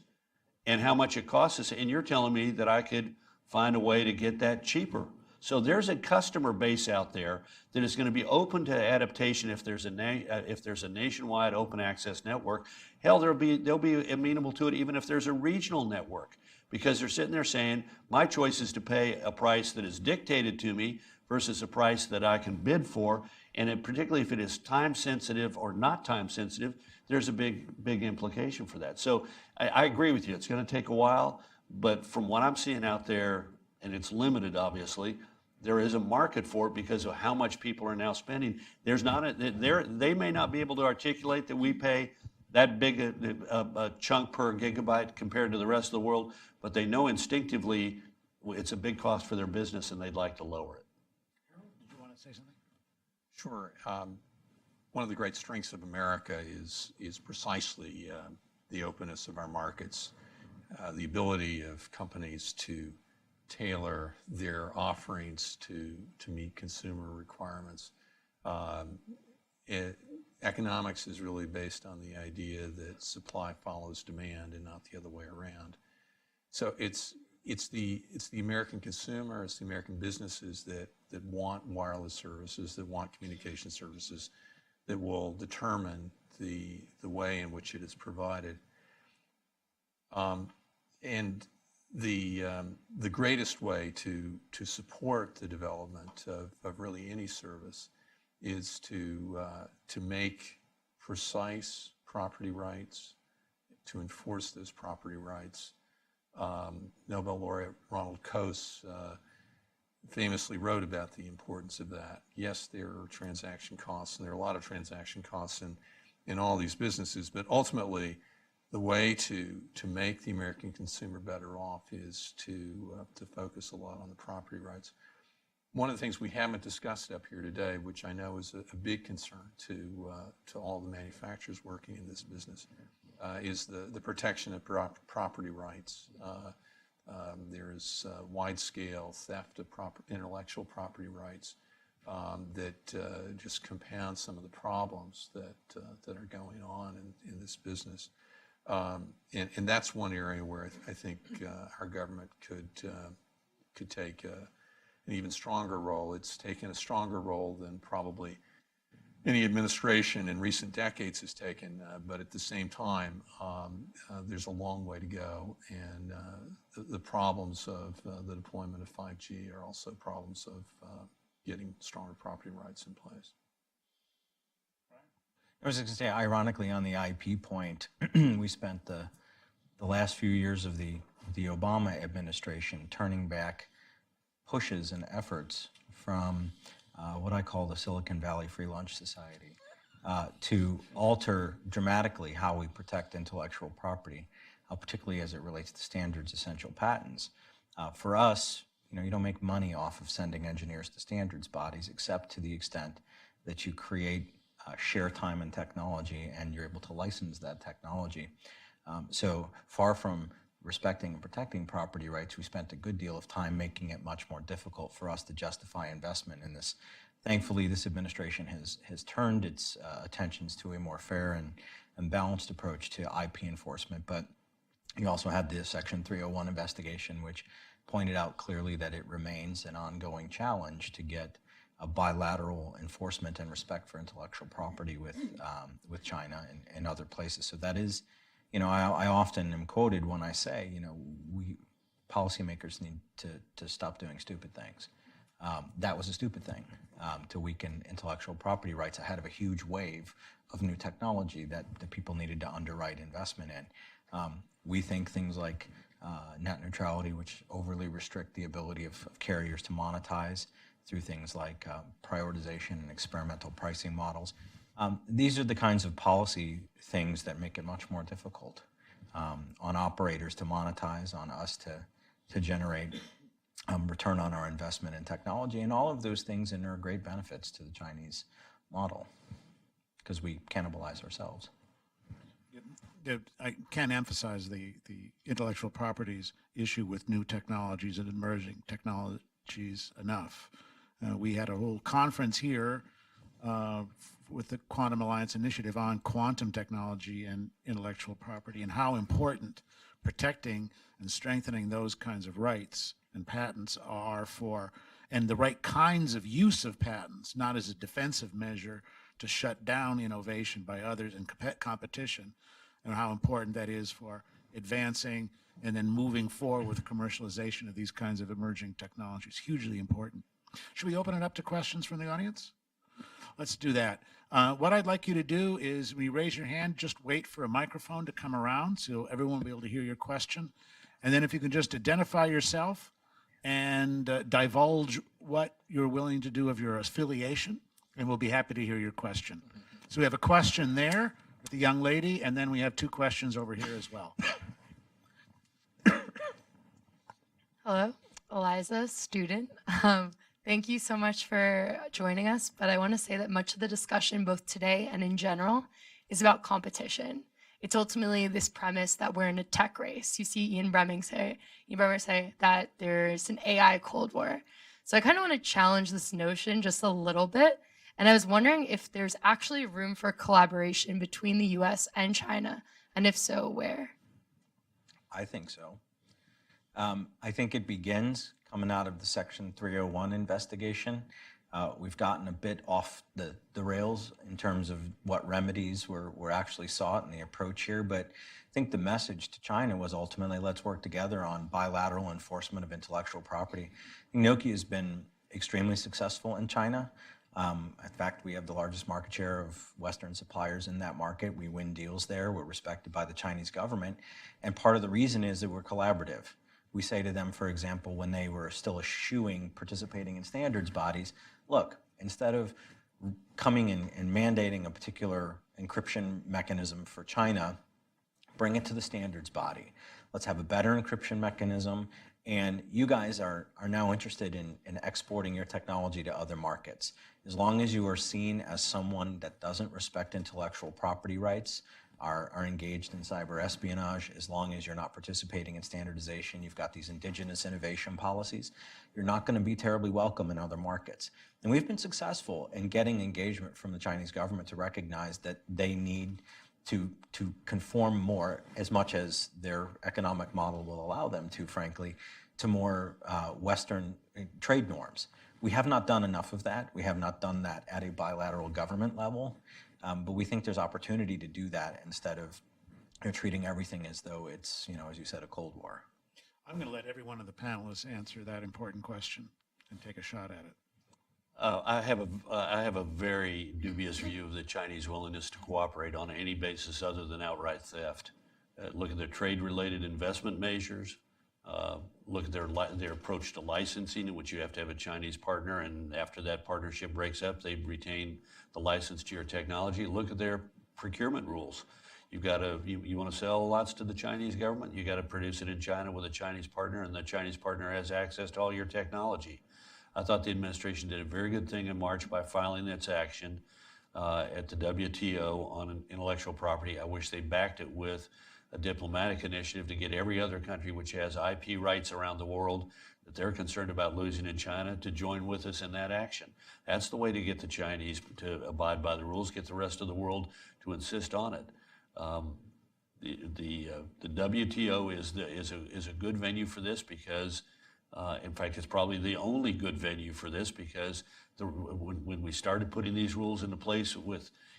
and how much it costs us. And you're telling me that I could find a way to get that cheaper. So there's a customer base out there that is going to be open to adaptation if there's a nationwide open access network. Hell, they'll be amenable to it even if there's a regional network, because they're sitting there saying, my choice is to pay a price that is dictated to me versus a price that I can bid for. And particularly if it is time sensitive or not time sensitive, there's a big implication for that. So I agree with you. It's going to take a while, but from what I'm seeing out there, and it's limited, obviously, there is a market for it because of how much people are now spending. They may not be able to articulate that we pay that big a chunk per gigabyte compared to the rest of the world, but they know instinctively it's a big cost for their business and they'd like to lower it. Harold, did you want to say something? Sure. One of the great strengths of America is precisely the openness of our markets, the ability of companies to tailor their offerings to meet consumer requirements. Economics is really based on the idea that supply follows demand and not the other way around. So it's the American consumer, it's the American businesses that want wireless services, that want communication services, that will determine the way in which it is provided. And the greatest way to support the development of really any service is to make precise property rights, to enforce those property rights. Nobel laureate Ronald Coase famously wrote about the importance of that. Yes, there are transaction costs, and there are a lot of transaction costs in all these businesses, but ultimately, the way to make the American consumer better off is to focus a lot on the property rights. One of the things we haven't discussed up here today, which I know is a big concern to all the manufacturers working in this business, is the protection of property rights. There is wide-scale theft of intellectual property rights that just compound some of the problems that are going on in this business. And that's one area where I think our government could take an even stronger role. It's taken a stronger role than probably any administration in recent decades has taken, but at the same time, there's a long way to go, and the problems of the deployment of 5G are also problems of getting stronger property rights in place. I was going to say, ironically, on the IP point, we spent the last few years of the Obama administration turning back pushes and efforts from what I call the Silicon Valley Free Lunch Society to alter dramatically how we protect intellectual property, particularly as it relates to standards essential patents. For us, you don't make money off of sending engineers to standards bodies, except to the extent that you create share time and technology, and you're able to license that technology. So far from respecting and protecting property rights, we spent a good deal of time making it much more difficult for us to justify investment in this. Thankfully, this administration has turned its attentions to a more fair and balanced approach to IP enforcement, but you also had the Section 301 investigation, which pointed out clearly that it remains an ongoing challenge to get a bilateral enforcement and respect for intellectual property with China and other places. So that is, I often am quoted when I say, we policymakers need to stop doing stupid things. That was a stupid thing, to weaken intellectual property rights ahead of a huge wave of new technology that the people needed to underwrite investment in. We think things like net neutrality, which overly restrict the ability of carriers to monetize through things like prioritization and experimental pricing models. These are the kinds of policy things that make it much more difficult on operators to monetize, on us to generate return on our investment in technology, and all of those things inure great benefits to the Chinese model because we cannibalize ourselves. I can't emphasize the intellectual properties issue with new technologies and emerging technologies enough. We had a whole conference here with the Quantum Alliance Initiative on quantum technology and intellectual property and how important protecting and strengthening those kinds of rights and patents are for, and the right kinds of use of patents, not as a defensive measure to shut down innovation by others and competition, and how important that is for advancing and then moving forward with commercialization of these kinds of emerging technologies. Hugely important. Should we open it up to questions from the audience? Let's do that. What I'd like you to do is, when you raise your hand, just wait for a microphone to come around so everyone will be able to hear your question. And then if you can just identify yourself and divulge what you're willing to do of your affiliation, and we'll be happy to hear your question. So we have a question there with the young lady, and then we have two questions over here as well. Hello, Eliza, student. Thank you so much for joining us, but I want to say that much of the discussion, both today and in general, is about competition. It's ultimately this premise that we're in a tech race. You see Ian Bremmer say that there's an AI Cold War. So I kind of want to challenge this notion just a little bit, and I was wondering if there's actually room for collaboration between the US and China, and if so, where? I think so. I think it begins coming out of the Section 301 investigation. We've gotten a bit off the rails in terms of what remedies were actually sought in the approach here, but I think the message to China was ultimately, let's work together on bilateral enforcement of intellectual property. I think Nokia has been extremely successful in China. In fact, we have the largest market share of Western suppliers in that market. We win deals there. We're respected by the Chinese government. And part of the reason is that we're collaborative. We say to them, for example, when they were still eschewing participating in standards bodies, look, instead of coming in and mandating a particular encryption mechanism for China, bring it to the standards body. Let's have a better encryption mechanism. And you guys are now interested in exporting your technology to other markets. As long as you are seen as someone that doesn't respect intellectual property rights, are engaged in cyber espionage, as long as you're not participating in standardization, you've got these indigenous innovation policies, you're not going to be terribly welcome in other markets. And we've been successful in getting engagement from the Chinese government to recognize that they need to conform more, as much as their economic model will allow them to, frankly, to more Western trade norms. We have not done enough of that. We have not done that at a bilateral government level. But we think there's opportunity to do that instead of treating everything as though it's, as you said, a Cold War. I'm going to let every one of the panelists answer that important question and take a shot at it. I have a very dubious view of the Chinese willingness to cooperate on any basis other than outright theft. Look at their trade-related investment measures. Look at their approach to licensing, in which you have to have a Chinese partner, and after that partnership breaks up, they retain the license to your technology. Look at their procurement rules. You want to sell lots to the Chinese government, you got to produce it in China with a Chinese partner, and the Chinese partner has access to all your technology. I thought the administration did a very good thing in March by filing its action at the WTO on intellectual property. I wish they backed it with a diplomatic initiative to get every other country which has IP rights around the world that they're concerned about losing in China to join with us in that action. That's the way to get the Chinese to abide by the rules, get the rest of the world to insist on it. The WTO is a good venue for this because, in fact, it's probably the only good venue for this because when we started putting these rules into place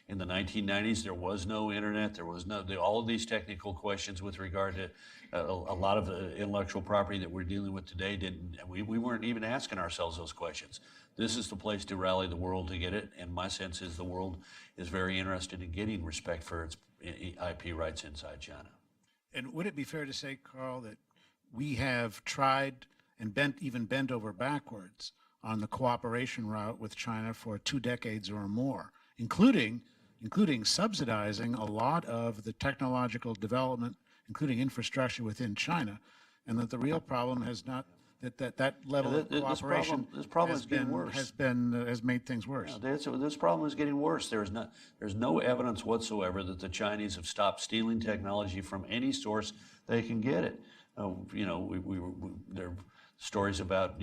in the 1990s, there was no internet. There was all of these technical questions with regard to a lot of the intellectual property that we're dealing with today. We weren't even asking ourselves those questions. This is the place to rally the world to get it, and my sense is the world is very interested in getting respect for its IP rights inside China. And would it be fair to say, Carl, that we have tried and bent over backwards on the cooperation route with China for 2 decades or more, including subsidizing a lot of the technological development, including infrastructure within China, and that the real problem has not that level of cooperation this problem is getting worse. has made things worse. Yeah, this problem is getting worse. There's no evidence whatsoever that the Chinese have stopped stealing technology from any source they can get it. There are stories about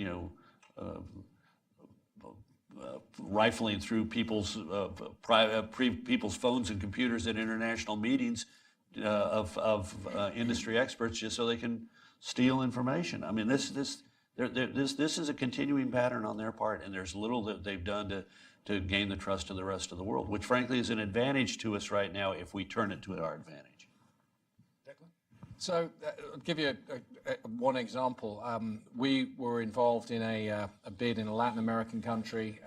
rifling through people's people's phones and computers at international meetings of industry experts just so they can steal information. I mean, this is a continuing pattern on their part, and there's little that they've done to gain the trust of the rest of the world, which frankly is an advantage to us right now if we turn it to our advantage. Declan? So I'll give you one example. We were involved in a bid in a Latin American country.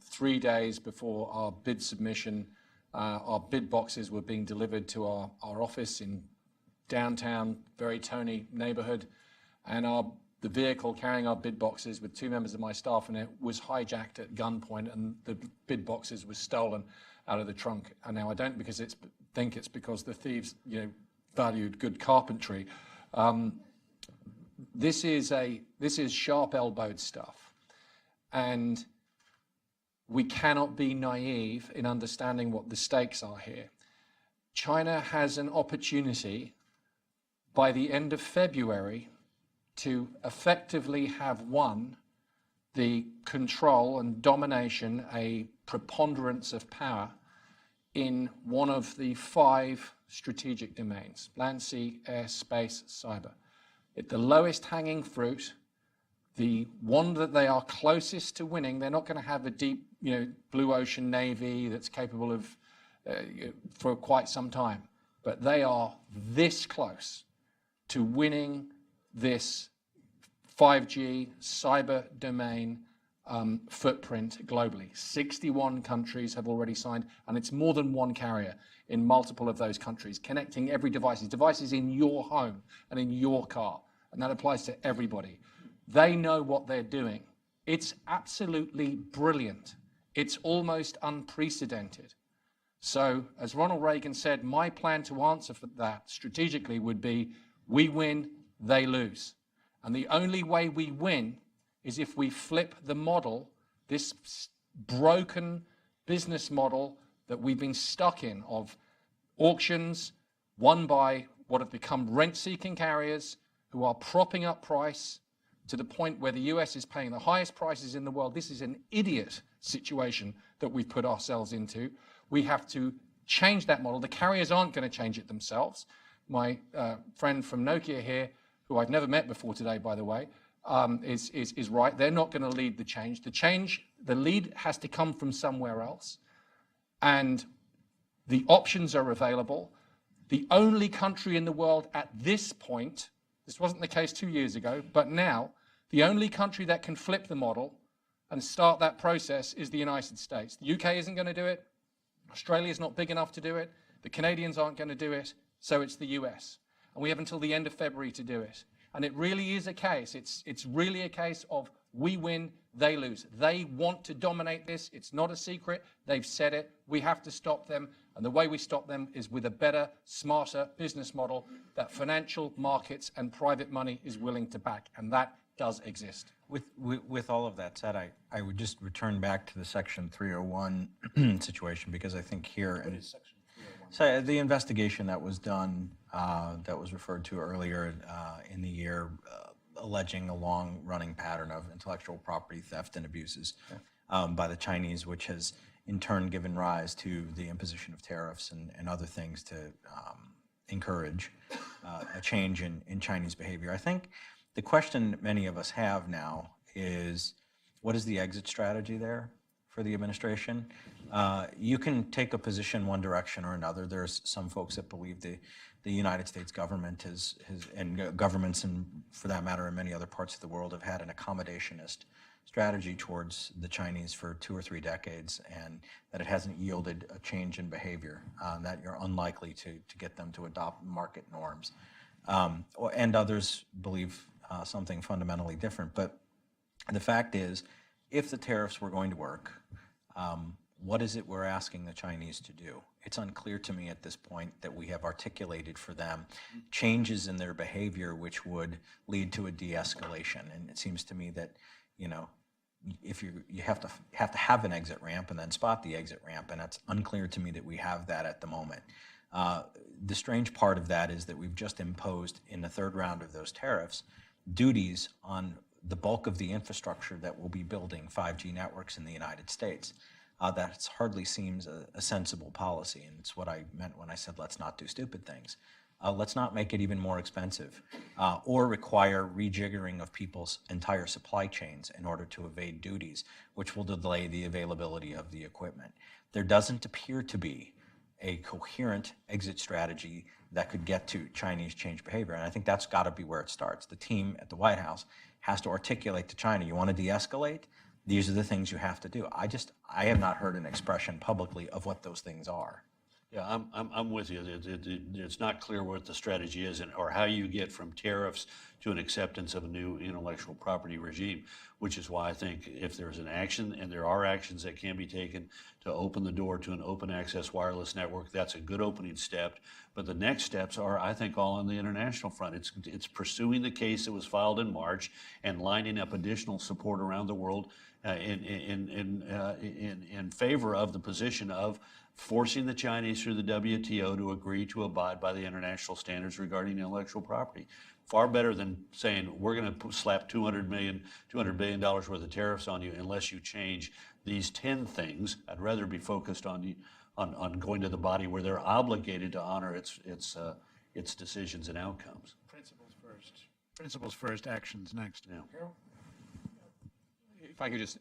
3 days before our bid submission, our bid boxes were being delivered to our office in downtown, very Tony neighborhood, and the vehicle carrying our bid boxes with 2 members of my staff in it was hijacked at gunpoint, and the bid boxes were stolen out of the trunk. And now I don't think it's because the thieves, valued good carpentry. This is sharp-elbowed stuff, and we cannot be naive in understanding what the stakes are here. China has an opportunity by the end of February to effectively have won the control and domination, a preponderance of power in one of the 5 strategic domains: land, sea, air, space, cyber. At the lowest hanging fruit, the one that they are closest to winning, they're not going to have a deep, blue ocean navy that's capable of for quite some time, but they are this close to winning this 5G cyber domain footprint globally. 61 countries have already signed, and it's more than one carrier in multiple of those countries, connecting every devices in your home and in your car, and that applies to everybody. They know what they're doing. It's absolutely brilliant. It's almost unprecedented. So, as Ronald Reagan said, my plan to answer for that strategically would be, we win, they lose. And the only way we win is if we flip the model, this broken business model that we've been stuck in of auctions won by what have become rent-seeking carriers who are propping up price to the point where the US is paying the highest prices in the world. This is an idiot situation that we've put ourselves into. We have to change that model. The carriers aren't going to change it themselves. My friend from Nokia here, who I've never met before today, by the way, is right. They're not going to lead the change. The lead has to come from somewhere else. And the options are available. The only country in the world at this point, this wasn't the case 2 years ago, but now, the only country that can flip the model and start that process is the United States. The UK isn't going to do it. Australia is not big enough to do it. The Canadians aren't going to do it. So it's the US. And we have until the end of February to do it. And it really is a case. It's really a case of we win, they lose. They want to dominate this. It's not a secret. They've said it. We have to stop them. And the way we stop them is with a better, smarter business model that financial markets and private money is willing to back. And that does exist. With all of that said, I would just return back to the Section 301 situation, because I think here, and so the investigation that was done, that was referred to earlier in the year, alleging a long-running pattern of intellectual property theft and abuses by the Chinese, which has in turn given rise to the imposition of tariffs and other things to encourage a change in Chinese behavior. I think the question many of us have now is, what is the exit strategy there for the administration? You can take a position one direction or another. There's some folks that believe the United States government and governments, and for that matter in many other parts of the world, have had an accommodationist strategy towards the Chinese for 2 or 3 decades, and that it hasn't yielded a change in behavior, that you're unlikely to get them to adopt market norms. And others believe something fundamentally different. But the fact is, if the tariffs were going to work, what is it we're asking the Chinese to do? It's unclear to me at this point that we have articulated for them changes in their behavior which would lead to a de-escalation. And it seems to me that, if you have to have an exit ramp and then spot the exit ramp, and it's unclear to me that we have that at the moment. The strange part of that is that we've just imposed, in the 3rd round of those tariffs, duties on the bulk of the infrastructure that will be building 5G networks in the United States. That hardly seems a sensible policy, and it's what I meant when I said let's not do stupid things. Let's not make it even more expensive or require rejiggering of people's entire supply chains in order to evade duties, which will delay the availability of the equipment. There doesn't appear to be a coherent exit strategy that could get to Chinese change behavior, and I think that's got to be where it starts. The team at the White House has to articulate to China, you want to de-escalate? These are the things you have to do. I have not heard an expression publicly of what those things are. Yeah, I'm with you. It's not clear what the strategy is or how you get from tariffs to an acceptance of a new intellectual property regime, which is why I think if there's an action, and there are actions that can be taken to open the door to an open access wireless network, that's a good opening step. But the next steps are, I think, all on the international front. It's pursuing the case that was filed in March and lining up additional support around the world in favor of the position of forcing the Chinese through the WTO to agree to abide by the international standards regarding intellectual property. Far better than saying we're going to slap $200 billion worth of tariffs on you unless you change these 10 things. I'd rather be focused on going to the body where they're obligated to honor its decisions and outcomes. Principles first. Principles first, actions next. Yeah. if I could just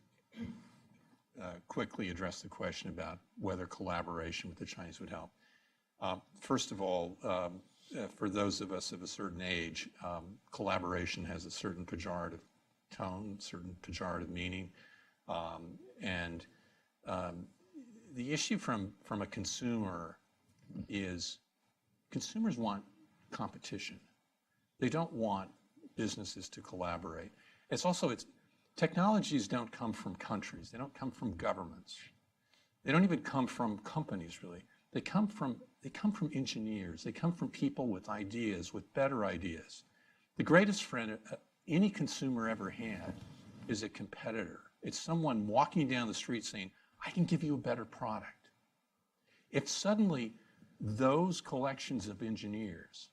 quickly address the question about whether collaboration with the Chinese would help. First of all, for those of us of a certain age, collaboration has a certain pejorative tone, certain pejorative meaning. And the issue from a consumer is consumers want competition. They don't want businesses to collaborate. Technologies don't come from countries. They don't come from governments. They don't even come from companies, really. They come from engineers. They come from people with ideas, with better ideas. The greatest friend any consumer ever had is a competitor. It's someone walking down the street saying, I can give you a better product. If suddenly those collections of engineers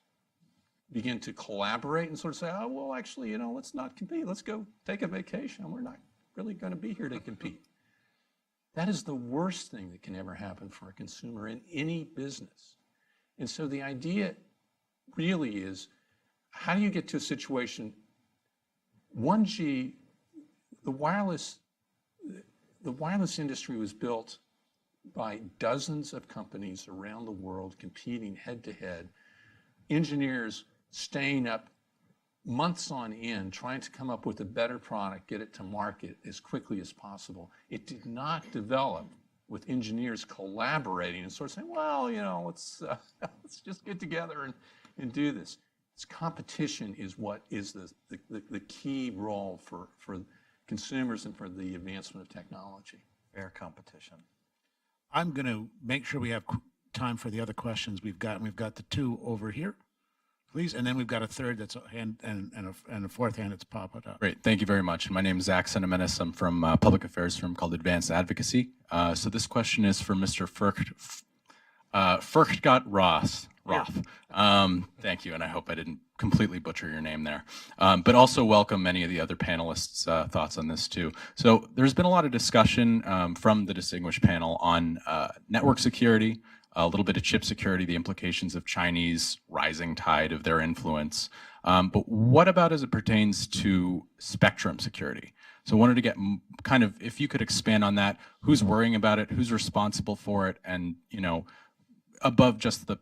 begin to collaborate and sort of say, oh, well, actually, let's not compete. Let's go take a vacation. We're not really going to be here to compete. That is the worst thing that can ever happen for a consumer in any business. And so the idea really is, how do you get to a situation, 1G, the wireless industry was built by dozens of companies around the world competing head to head, engineers staying up months on end trying to come up with a better product, get it to market as quickly as possible. It did not develop with engineers collaborating and sort of saying, well, let's just get together and do this. It's competition is what is the key role for consumers and for the advancement of technology. Fair competition. I'm going to make sure we have time for the other questions we've got. And we've got the two over here, please. And then we've got a third that's a hand and a fourth hand that's popping up. Great. Thank you very much. My name is Zach Senemenis. I'm from a public affairs firm called Advanced Advocacy. So this question is for Mr. Furchtgott Roth. Thank you, and I hope I didn't completely butcher your name there. But also welcome many of the other panelists' thoughts on this too. So there's been a lot of discussion from the distinguished panel on network security, a little bit of chip security, the implications of Chinese rising tide of their influence. But what about as it pertains to spectrum security? So I wanted to get kind of, if you could expand on that, who's worrying about it, who's responsible for it, and above just the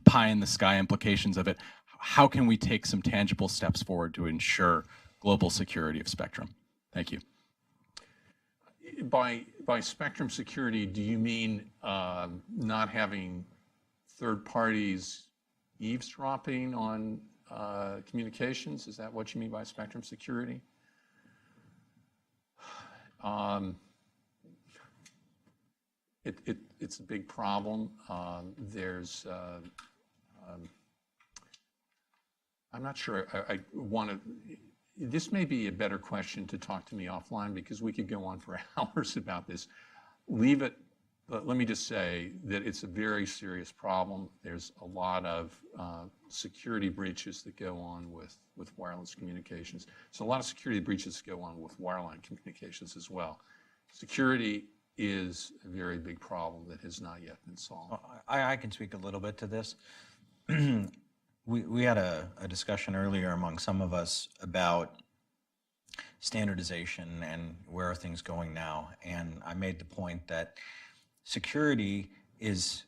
pie in the sky implications of it, how can we take some tangible steps forward to ensure global security of spectrum? Thank you. By spectrum security, do you mean not having third parties eavesdropping on communications? Is that what you mean by spectrum security? It's a big problem. I'm not sure I want to, this may be a better question to talk to me offline because we could go on for hours about this. Leave it, but let me just say that it's a very serious problem. There's a lot of security breaches that go on with wireless communications. So a lot of security breaches go on with wireline communications as well. Security is a very big problem that has not yet been solved. I can speak a little bit to this. We had a discussion earlier among some of us about standardization and where are things going now. And I made the point that security is,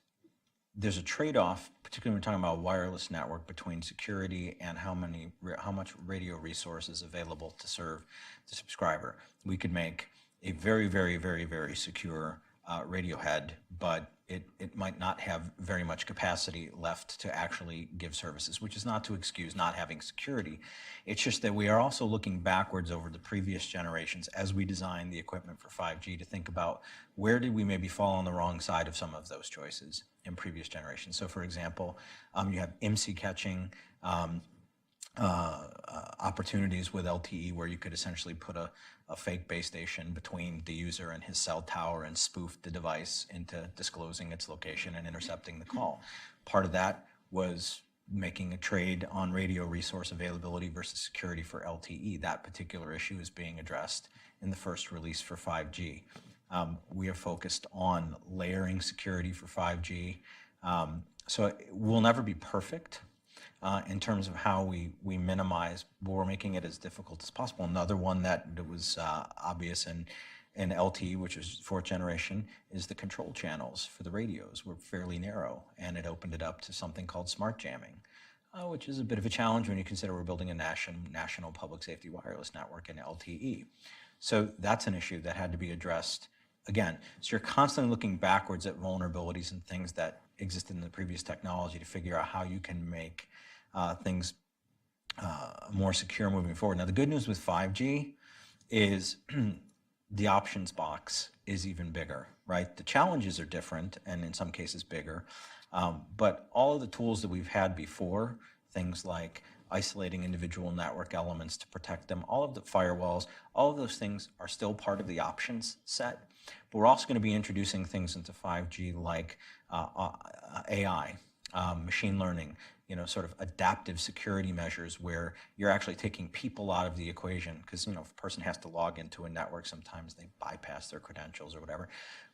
there's a trade-off, particularly when we're talking about a wireless network, between security and how much radio resources available to serve the subscriber. We could make a very, very, very, very secure radio head, but it might not have very much capacity left to actually give services, which is not to excuse not having security. It's just that we are also looking backwards over the previous generations as we design the equipment for 5G to think about where did we maybe fall on the wrong side of some of those choices in previous generations. So for example, you have IMSI catching opportunities with LTE where you could essentially put a fake base station between the user and his cell tower and spoof the device into disclosing its location and intercepting the call. Part of that was making a trade on radio resource availability versus security for LTE. That particular issue is being addressed in the first release for 5G. We are focused on layering security for 5G. So we'll never be perfect. in terms of how we minimize, we're making it as difficult as possible. Another one that was obvious in LTE, which is fourth generation, is the control channels for the radios were fairly narrow, and it opened it up to something called smart jamming, which is a bit of a challenge when you consider we're building a national public safety wireless network in LTE. So that's an issue that had to be addressed again. So you're constantly looking backwards at vulnerabilities and things that existed in the previous technology to figure out how you can make things more secure moving forward. Now, the good news with 5G is the options box is even bigger, right? The challenges are different and in some cases bigger, but all of the tools that we've had before, things like isolating individual network elements to protect them, all of the firewalls, all of those things are still part of the options set. But we're also going to be introducing things into 5G like AI, machine learning, sort of adaptive security measures where you're actually taking people out of the equation because, if a person has to log into a network, sometimes they bypass their credentials or whatever.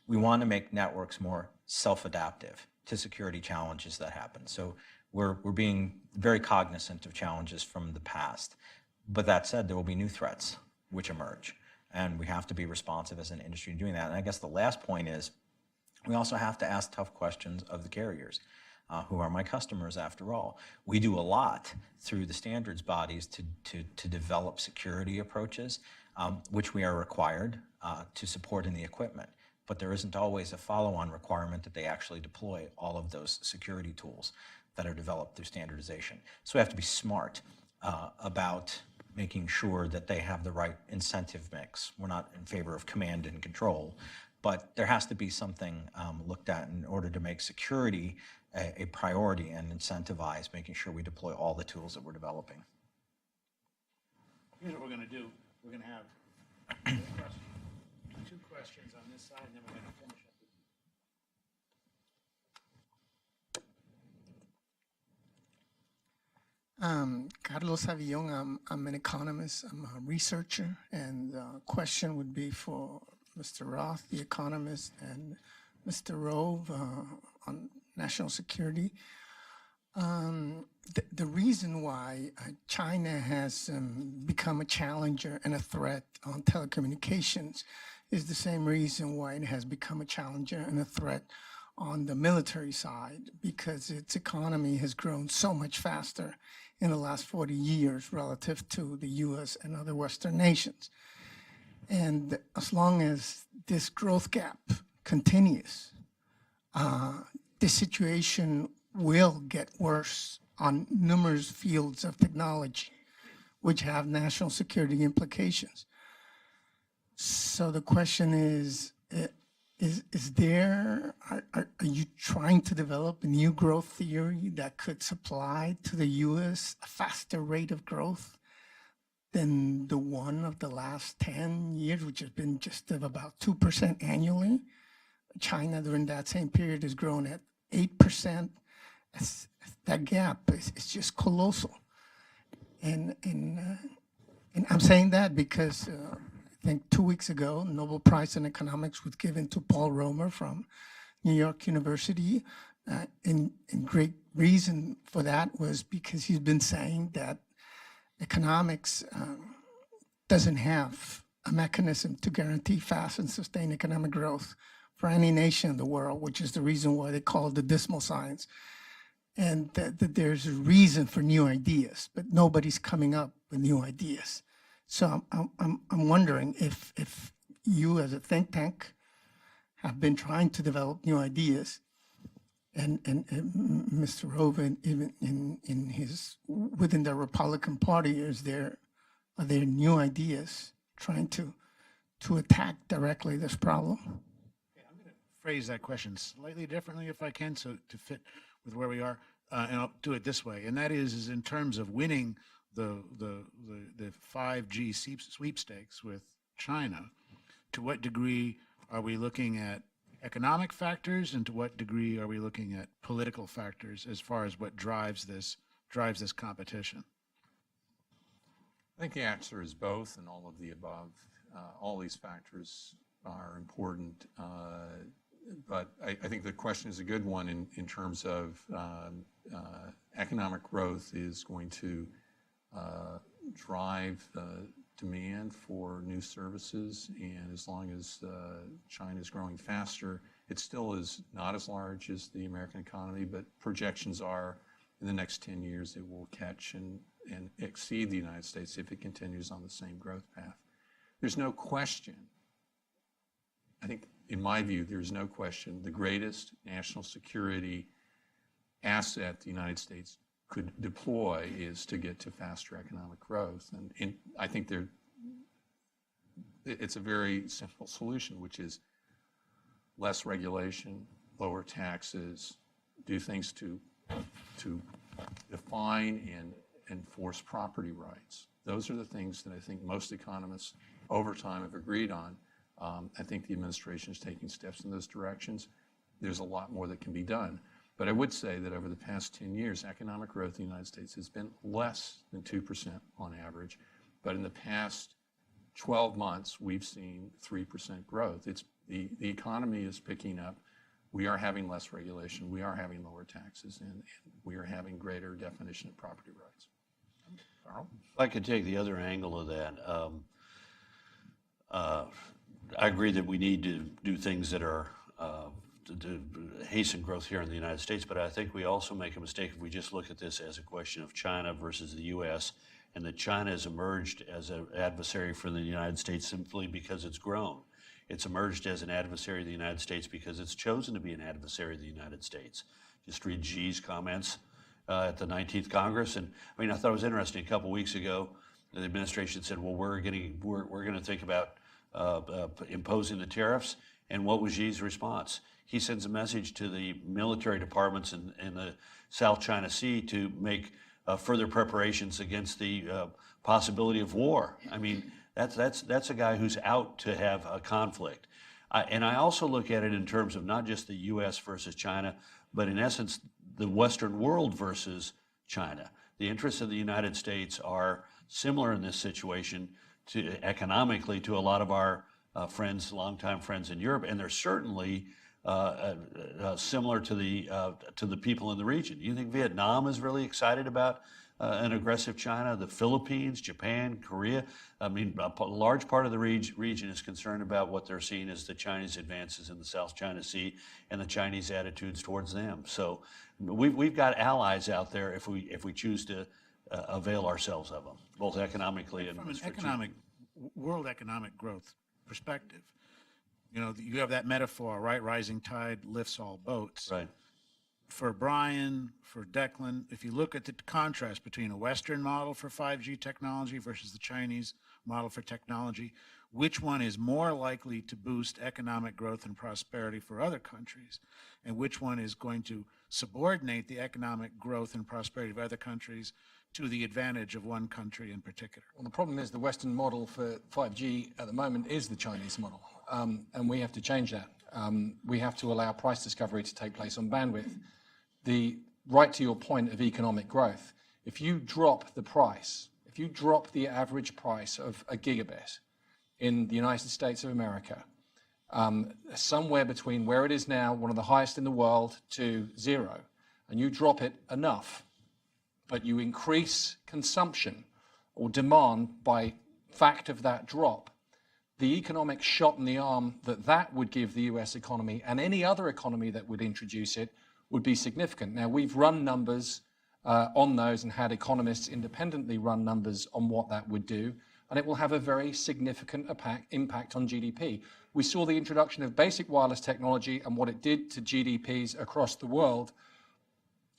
We want to make networks more self-adaptive to security challenges that happen. So we're being very cognizant of challenges from the past. But that said, there will be new threats which emerge, and we have to be responsive as an industry in doing that. And I guess the last point is we also have to ask tough questions of the carriers. Who are my customers after all? We do a lot through the standards bodies to develop security approaches, which we are required to support in the equipment. But there isn't always a follow-on requirement that they actually deploy all of those security tools that are developed through standardization. So we have to be smart about making sure that they have the right incentive mix. We're not in favor of command and control, but there has to be something looked at in order to make security a priority and incentivize making sure we deploy all the tools that we're developing. Here's what we're going to do. We're going to have two questions on this side, and then we're going to finish up. Carlos Avillon, I'm an economist, I'm a researcher, and the question would be for Mr. Roth, the economist, and Mr. Rove on national security. The reason why China has become a challenger and a threat on telecommunications is the same reason why it has become a challenger and a threat on the military side, because its economy has grown so much faster in the last 40 years relative to the US and other Western nations. And as long as this growth gap continues, the situation will get worse on numerous fields of technology, which have national security implications. So the question is are you trying to develop a new growth theory that could supply to the US a faster rate of growth than the one of the last 10 years, which has been just of about 2% annually? China during that same period has grown at 8%. That gap is just colossal. And I'm saying that because I think 2 weeks ago, Nobel Prize in Economics was given to Paul Romer from New York University. And great reason for that was because he's been saying that economics doesn't have a mechanism to guarantee fast and sustained economic growth for any nation in the world, which is the reason why they call it the dismal science. And that there's a reason for new ideas, but nobody's coming up with new ideas. So I'm wondering if you as a think tank have been trying to develop new ideas, and Mr. Roven, even in his within the Republican Party, are there new ideas trying to attack directly this problem? Okay, I'm going to phrase that question slightly differently if I can, so to fit with where we are, and I'll do it this way. And that is in terms of winning the 5G sweepstakes with China, to what degree are we looking at economic factors, and to what degree are we looking at political factors as far as what drives this competition? I think the answer is both and all of the above. All these factors are important. but I think the question is a good one in terms of economic growth is going to drive demand for new services, and as long as China is growing faster, it still is not as large as the American economy, but projections are in the next 10 years it will catch and exceed the United States if it continues on the same growth path. There's no question, I think in my view, there's no question the greatest national security asset the United States could deploy is to get to faster economic growth. And I think it's a very simple solution, which is less regulation, lower taxes, do things to define and enforce property rights. Those are the things that I think most economists over time have agreed on. I think the administration is taking steps in those directions. There's a lot more that can be done. But I would say that over the past 10 years, economic growth in the United States has been less than 2% on average. But in the past 12 months, we've seen 3% growth. The economy is picking up. We are having less regulation. We are having lower taxes, and we are having greater definition of property rights. Carl? If I could take the other angle of that, I agree that we need to do things that are to hasten growth here in the United States, but I think we also make a mistake if we just look at this as a question of China versus the U.S., and that China has emerged as an adversary for the United States simply because it's grown. It's emerged as an adversary of the United States because it's chosen to be an adversary of the United States. Just read Xi's comments at the 19th Congress, and I mean, I thought it was interesting. A couple weeks ago, the administration said, "Well, we're going to think about imposing the tariffs." And what was Xi's response? He sends a message to the military departments in the South China Sea to make further preparations against the possibility of war. I mean, that's a guy who's out to have a conflict. And I also look at it in terms of not just the U.S. versus China, but in essence, the Western world versus China. The interests of the United States are similar in this situation economically to a lot of our friends, longtime friends in Europe, and they're certainly similar to the people in the region. You think Vietnam is really excited about an aggressive China? The Philippines, Japan, Korea. I mean, a large part of the region is concerned about what they're seeing as the Chinese advances in the South China Sea and the Chinese attitudes towards them. So we've got allies out there if we choose to avail ourselves of them, both economically and from an world economic growth perspective. You know, you have that metaphor, right? Rising tide lifts all boats. Right. For Brian, for Declan, if you look at the contrast between a Western model for 5G technology versus the Chinese model for technology, which one is more likely to boost economic growth and prosperity for other countries, and which one is going to subordinate the economic growth and prosperity of other countries to the advantage of one country in particular? Well, the problem is the Western model for 5G at the moment is the Chinese model, and we have to change that. We have to allow price discovery to take place on bandwidth. Right to your point of economic growth, if you drop the price, if you drop the average price of a gigabit in the United States of America, somewhere between where it is now, one of the highest in the world, to zero, and you drop it enough, but you increase consumption or demand by fact of that drop, the economic shot in the arm that would give the US economy and any other economy that would introduce it would be significant. Now, we've run numbers on those and had economists independently run numbers on what that would do, and it will have a very significant impact on GDP. We saw the introduction of basic wireless technology and what it did to GDPs across the world,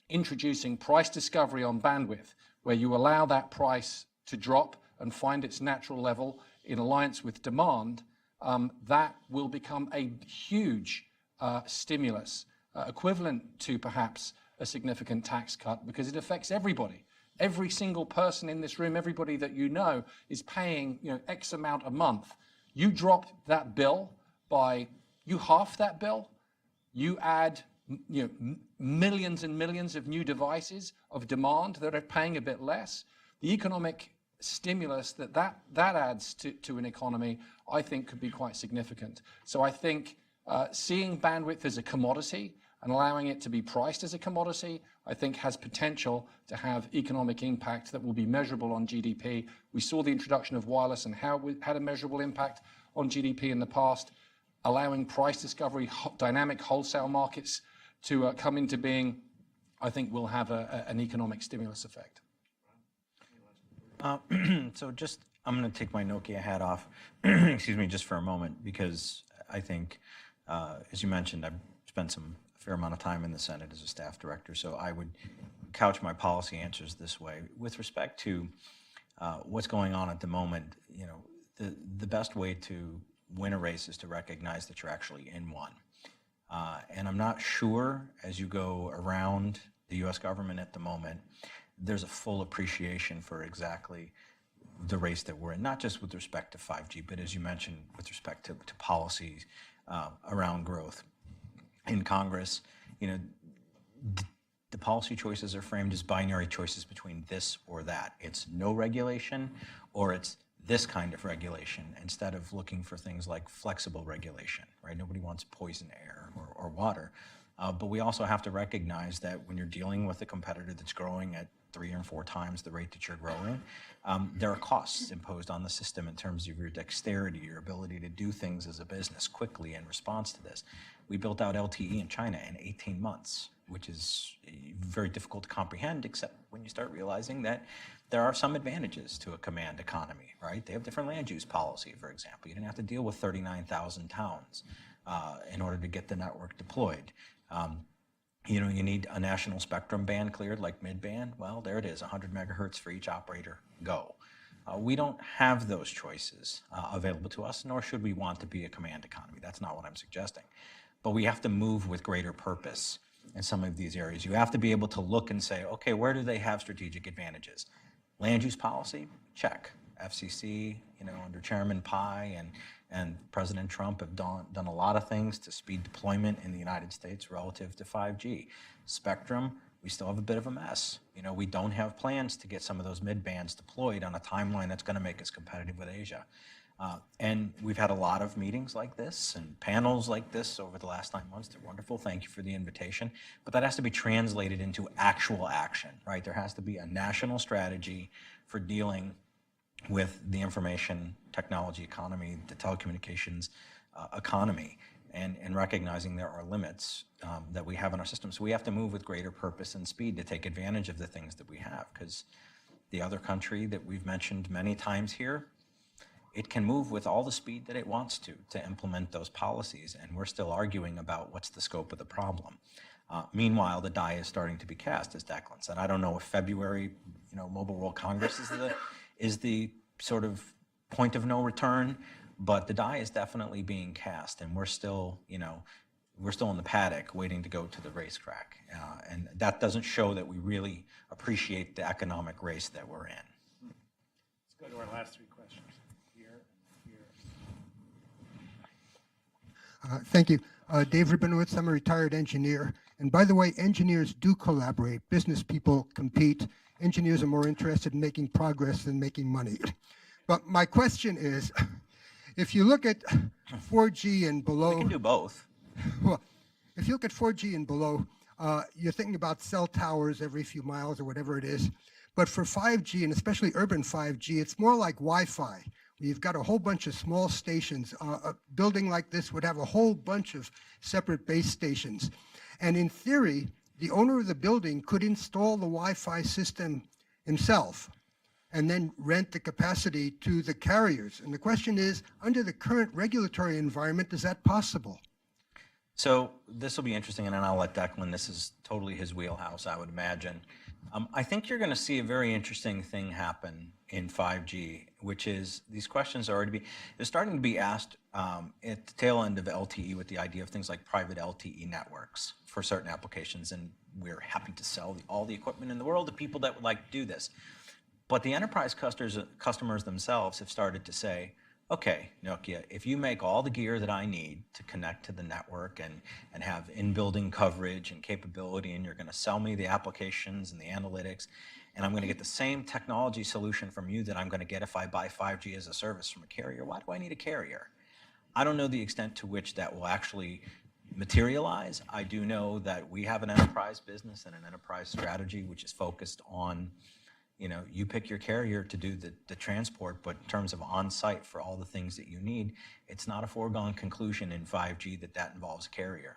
introducing price discovery on bandwidth, where you allow that price to drop and find its natural level in alliance with demand. That will become a huge stimulus, equivalent to perhaps a significant tax cut, because it affects everybody. Every single person in this room, everybody that you know, is paying X amount a month. You drop that bill by, you half that bill, you add millions and millions of new devices of demand that are paying a bit less. The economic stimulus that adds to an economy, I think, could be quite significant. So I think Seeing bandwidth as a commodity and allowing it to be priced as a commodity, I think has potential to have economic impact that will be measurable on GDP. We saw the introduction of wireless and how it had a measurable impact on GDP in the past. Allowing price discovery, dynamic wholesale markets to come into being, I think will have an economic stimulus effect. So just, I'm going to take my Nokia hat off, excuse me, just for a moment, because I think, as you mentioned, I've spent a fair amount of time in the Senate as a staff director, so I would couch my policy answers this way. With respect to what's going on at the moment, you know, the best way to win a race is to recognize that you're actually in one. And I'm not sure, as you go around the U.S. government at the moment, there's a full appreciation for exactly the race that we're in, not just with respect to 5G, but as you mentioned, with respect to policies around growth. In Congress, you know, the policy choices are framed as binary choices between this or that. It's no regulation or it's this kind of regulation, instead of looking for things like flexible regulation, right? Nobody wants poison air or water. But we also have to recognize that when you're dealing with a competitor that's growing at 3 or 4 times the rate that you're growing, there are costs imposed on the system in terms of your dexterity, your ability to do things as a business quickly in response to this. We built out LTE in China in 18 months, which is very difficult to comprehend, except when you start realizing that there are some advantages to a command economy, right? They have different land use policy, for example. You didn't have to deal with 39,000 towns in order to get the network deployed. You know, you need a national spectrum band cleared like mid-band. Well, there it is, 100 megahertz for each operator, go. We don't have those choices available to us, nor should we want to be a command economy. That's not what I'm suggesting. But we have to move with greater purpose in some of these areas. You have to be able to look and say, okay, where do they have strategic advantages? Land use policy, check. FCC, you know, under Chairman Pai and President Trump have done a lot of things to speed deployment in the United States relative to 5G. Spectrum, we still have a bit of a mess. You know, we don't have plans to get some of those mid-bands deployed on a timeline that's going to make us competitive with Asia. And we've had a lot of meetings like this and panels like this over the last 9 months. They're wonderful. Thank you for the invitation. But that has to be translated into actual action, right? There has to be a national strategy for dealing with the information technology economy, the telecommunications economy, and recognizing there are limits that we have in our system. So we have to move with greater purpose and speed to take advantage of the things that we have, because the other country that we've mentioned many times here, it can move with all the speed that it wants to implement those policies, and we're still arguing about what's the scope of the problem. Meanwhile, the die is starting to be cast, as Declan said. I don't know if February, you know, Mobile World Congress is the sort of point of no return, but the die is definitely being cast, and we're still, you know, we're still in the paddock waiting to go to the racetrack, and that doesn't show that we really appreciate the economic race that we're in. Let's go to our last 3 questions. Thank you. Dave Rabinowitz, I'm a retired engineer. And by the way, engineers do collaborate. Business people compete. Engineers are more interested in making progress than making money. But my question is, if you look at 4G and below... We can do both. Well, if you look at 4G and below, you're thinking about cell towers every few miles or whatever it is. But for 5G, and especially urban 5G, it's more like Wi-Fi. You've got a whole bunch of small stations. A building like this would have a whole bunch of separate base stations. And in theory, the owner of the building could install the Wi-Fi system himself and then rent the capacity to the carriers. And the question is, under the current regulatory environment, is that possible? So this will be interesting, and then I'll let Declan, this is totally his wheelhouse, I would imagine. I think you're going to see a very interesting thing happen in 5G, which is these questions are they're starting to be asked at the tail end of LTE with the idea of things like private LTE networks for certain applications, and we're happy to sell all the equipment in the world to people that would like to do this. But the enterprise customers themselves have started to say, okay, Nokia, if you make all the gear that I need to connect to the network and have in-building coverage and capability, and you're going to sell me the applications and the analytics, and I'm going to get the same technology solution from you that I'm going to get if I buy 5G as a service from a carrier, why do I need a carrier? I don't know the extent to which that will actually materialize. I do know that we have an enterprise business and an enterprise strategy which is focused on, you pick your carrier to do the transport, but in terms of on-site for all the things that you need, it's not a foregone conclusion in 5G that involves a carrier.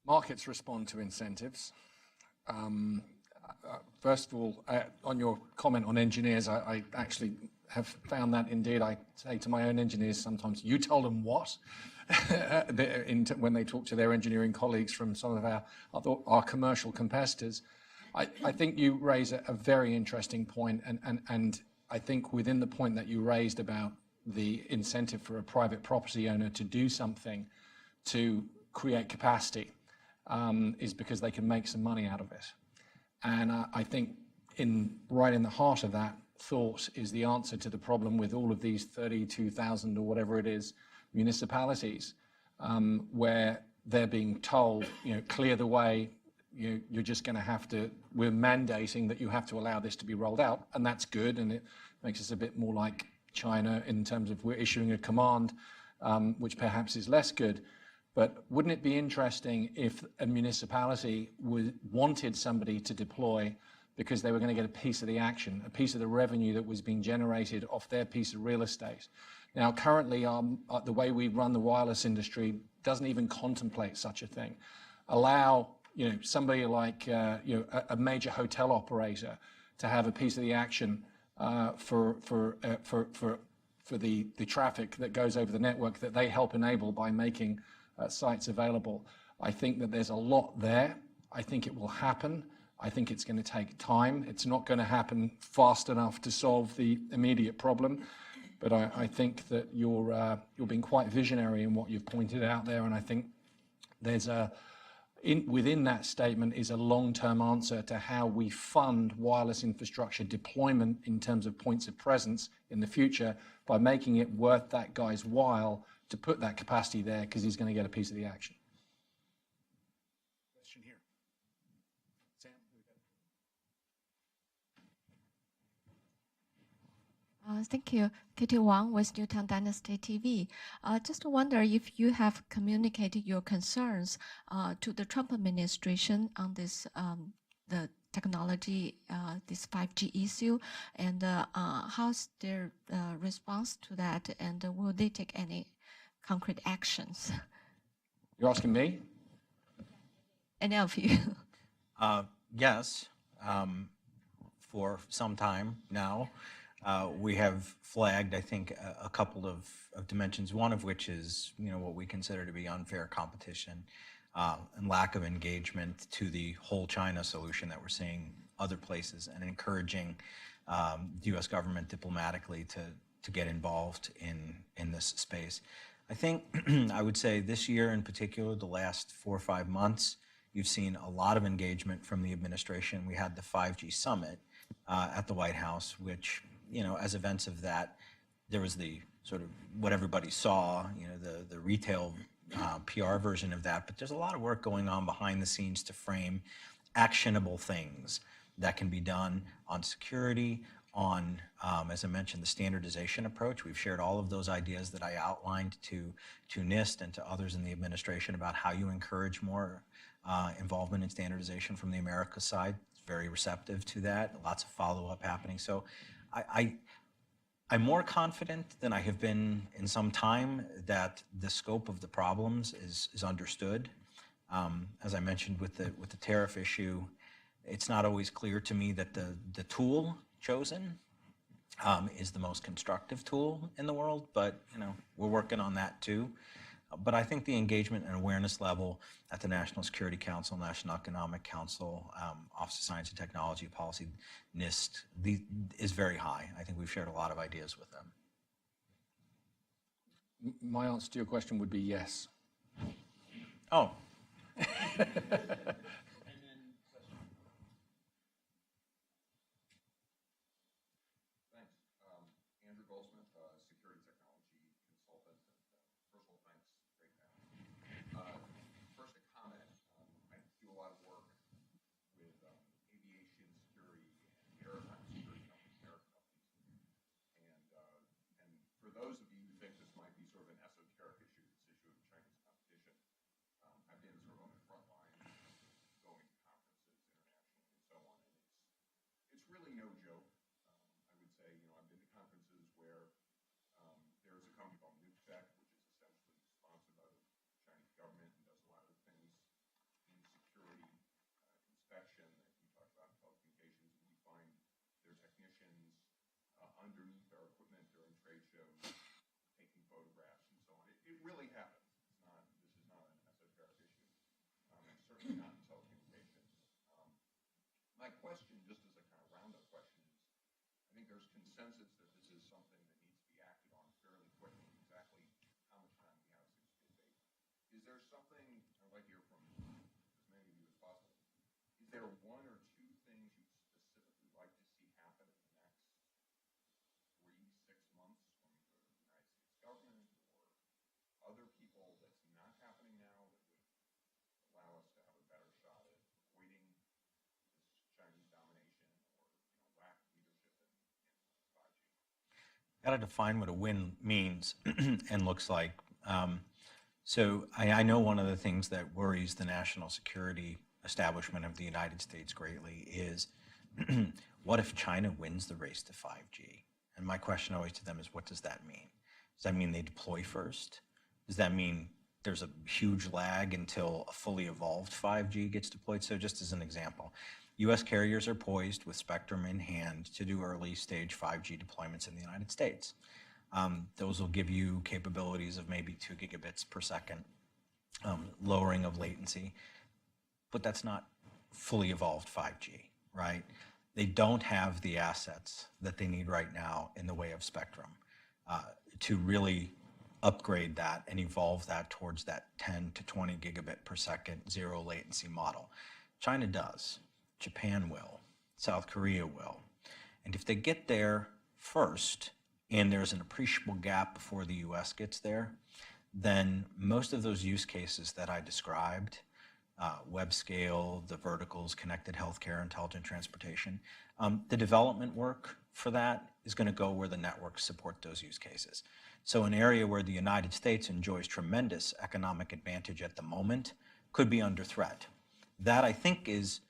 Markets respond to incentives. First of all, on your comment on engineers, I actually have found that indeed. I say to my own engineers sometimes, you tell them what? When they talk to their engineering colleagues from some of our commercial competitors. I think you raise a very interesting point, and I think within the point that you raised about the incentive for a private property owner to do something to create capacity is because they can make some money out of it. And I think right in the heart of that thought is the answer to the problem with all of these 32,000 or whatever it is municipalities, where they're being told, clear the way, you're just going to have to, we're mandating that you have to allow this to be rolled out, and that's good, and it makes us a bit more like China in terms of we're issuing a command, which perhaps is less good. But wouldn't it be interesting if a municipality wanted somebody to deploy because they were going to get a piece of the action, a piece of the revenue that was being generated off their piece of real estate? Now, currently, the way we run the wireless industry doesn't even contemplate such a thing. Allow somebody like a major hotel operator to have a piece of the action for the traffic that goes over the network that they help enable by making sites available. I think that there's a lot there. I think it will happen. I think it's going to take time. It's not going to happen fast enough to solve the immediate problem. But I think that you're being quite visionary in what you've pointed out there, and I think there's within that statement is a long-term answer to how we fund wireless infrastructure deployment in terms of points of presence in the future by making it worth that guy's while to put that capacity there because he's going to get a piece of the action. Question here. Sam? Thank you. Katie Wang with Newtown Dynasty TV. Just wonder if you have communicated your concerns to the Trump administration on this, the technology, this 5G issue, and how's their response to that, and will they take any concrete actions? You're asking me? Any of you? Yes, for some time now. We have flagged, I think, a couple of dimensions, one of which is, what we consider to be unfair competition and lack of engagement to the whole China solution that we're seeing other places, and encouraging the U.S. government diplomatically to get involved in this space. I think I would say this year in particular, the last 4 or 5 months, you've seen a lot of engagement from the administration. We had the 5G summit at the White House, which, as events of that, there was the sort of what everybody saw, the retail PR version of that, but there's a lot of work going on behind the scenes to frame actionable things that can be done on security, on, as I mentioned, the standardization approach. We've shared all of those ideas that I outlined to NIST and to others in the administration about how you encourage more involvement in standardization from the America side. It's very receptive to that, lots of follow-up happening. So I'm more confident than I have been in some time that the scope of the problems is understood. As I mentioned with the tariff issue, it's not always clear to me that the tool chosen is the most constructive tool in the world, but we're working on that too. But I think the engagement and awareness level at the National Security Council, National Economic Council, Office of Science and Technology Policy, NIST, is very high. I think we've shared a lot of ideas with them. My answer to your question would be yes. Oh. Those of you underneath our equipment during trade shows, taking photographs and so on. It really happens. This is not an esoteric issue, and certainly not in telecommunications. My question, just as a kind of roundup question, is I think there's consensus that this is something that needs to be acted on fairly quickly. Exactly how much time we have is debate. Is there something, I'd like to hear from as many of you as possible, is there one or two things you'd specifically like to see happen in the next 3-6 months from the United States government or other people that's not happening now that would allow us to have a better shot at avoiding this Chinese domination or lack of leadership in 5G? Got to define what a win means and looks like. So I know one of the things that worries the national security establishment of the United States greatly is what if China wins the race to 5G? And my question always to them is, what does that mean? Does that mean they deploy first? Does that mean there's a huge lag until a fully evolved 5G gets deployed? So just as an example, US carriers are poised with spectrum in hand to do early stage 5G deployments in the United States. Those will give you capabilities of maybe 2 gigabits per second, lowering of latency, but that's not fully evolved 5G, right? They don't have the assets that they need right now in the way of spectrum to really upgrade that and evolve that towards that 10 to 20 gigabit per second zero latency model. China does, Japan will, South Korea will. And if they get there first, and there's an appreciable gap before the US gets there, then most of those use cases that I described, web scale, the verticals, connected healthcare, intelligent transportation, the development work for that is going to go where the networks support those use cases. So an area where the United States enjoys tremendous economic advantage at the moment could be under threat. That, I think, is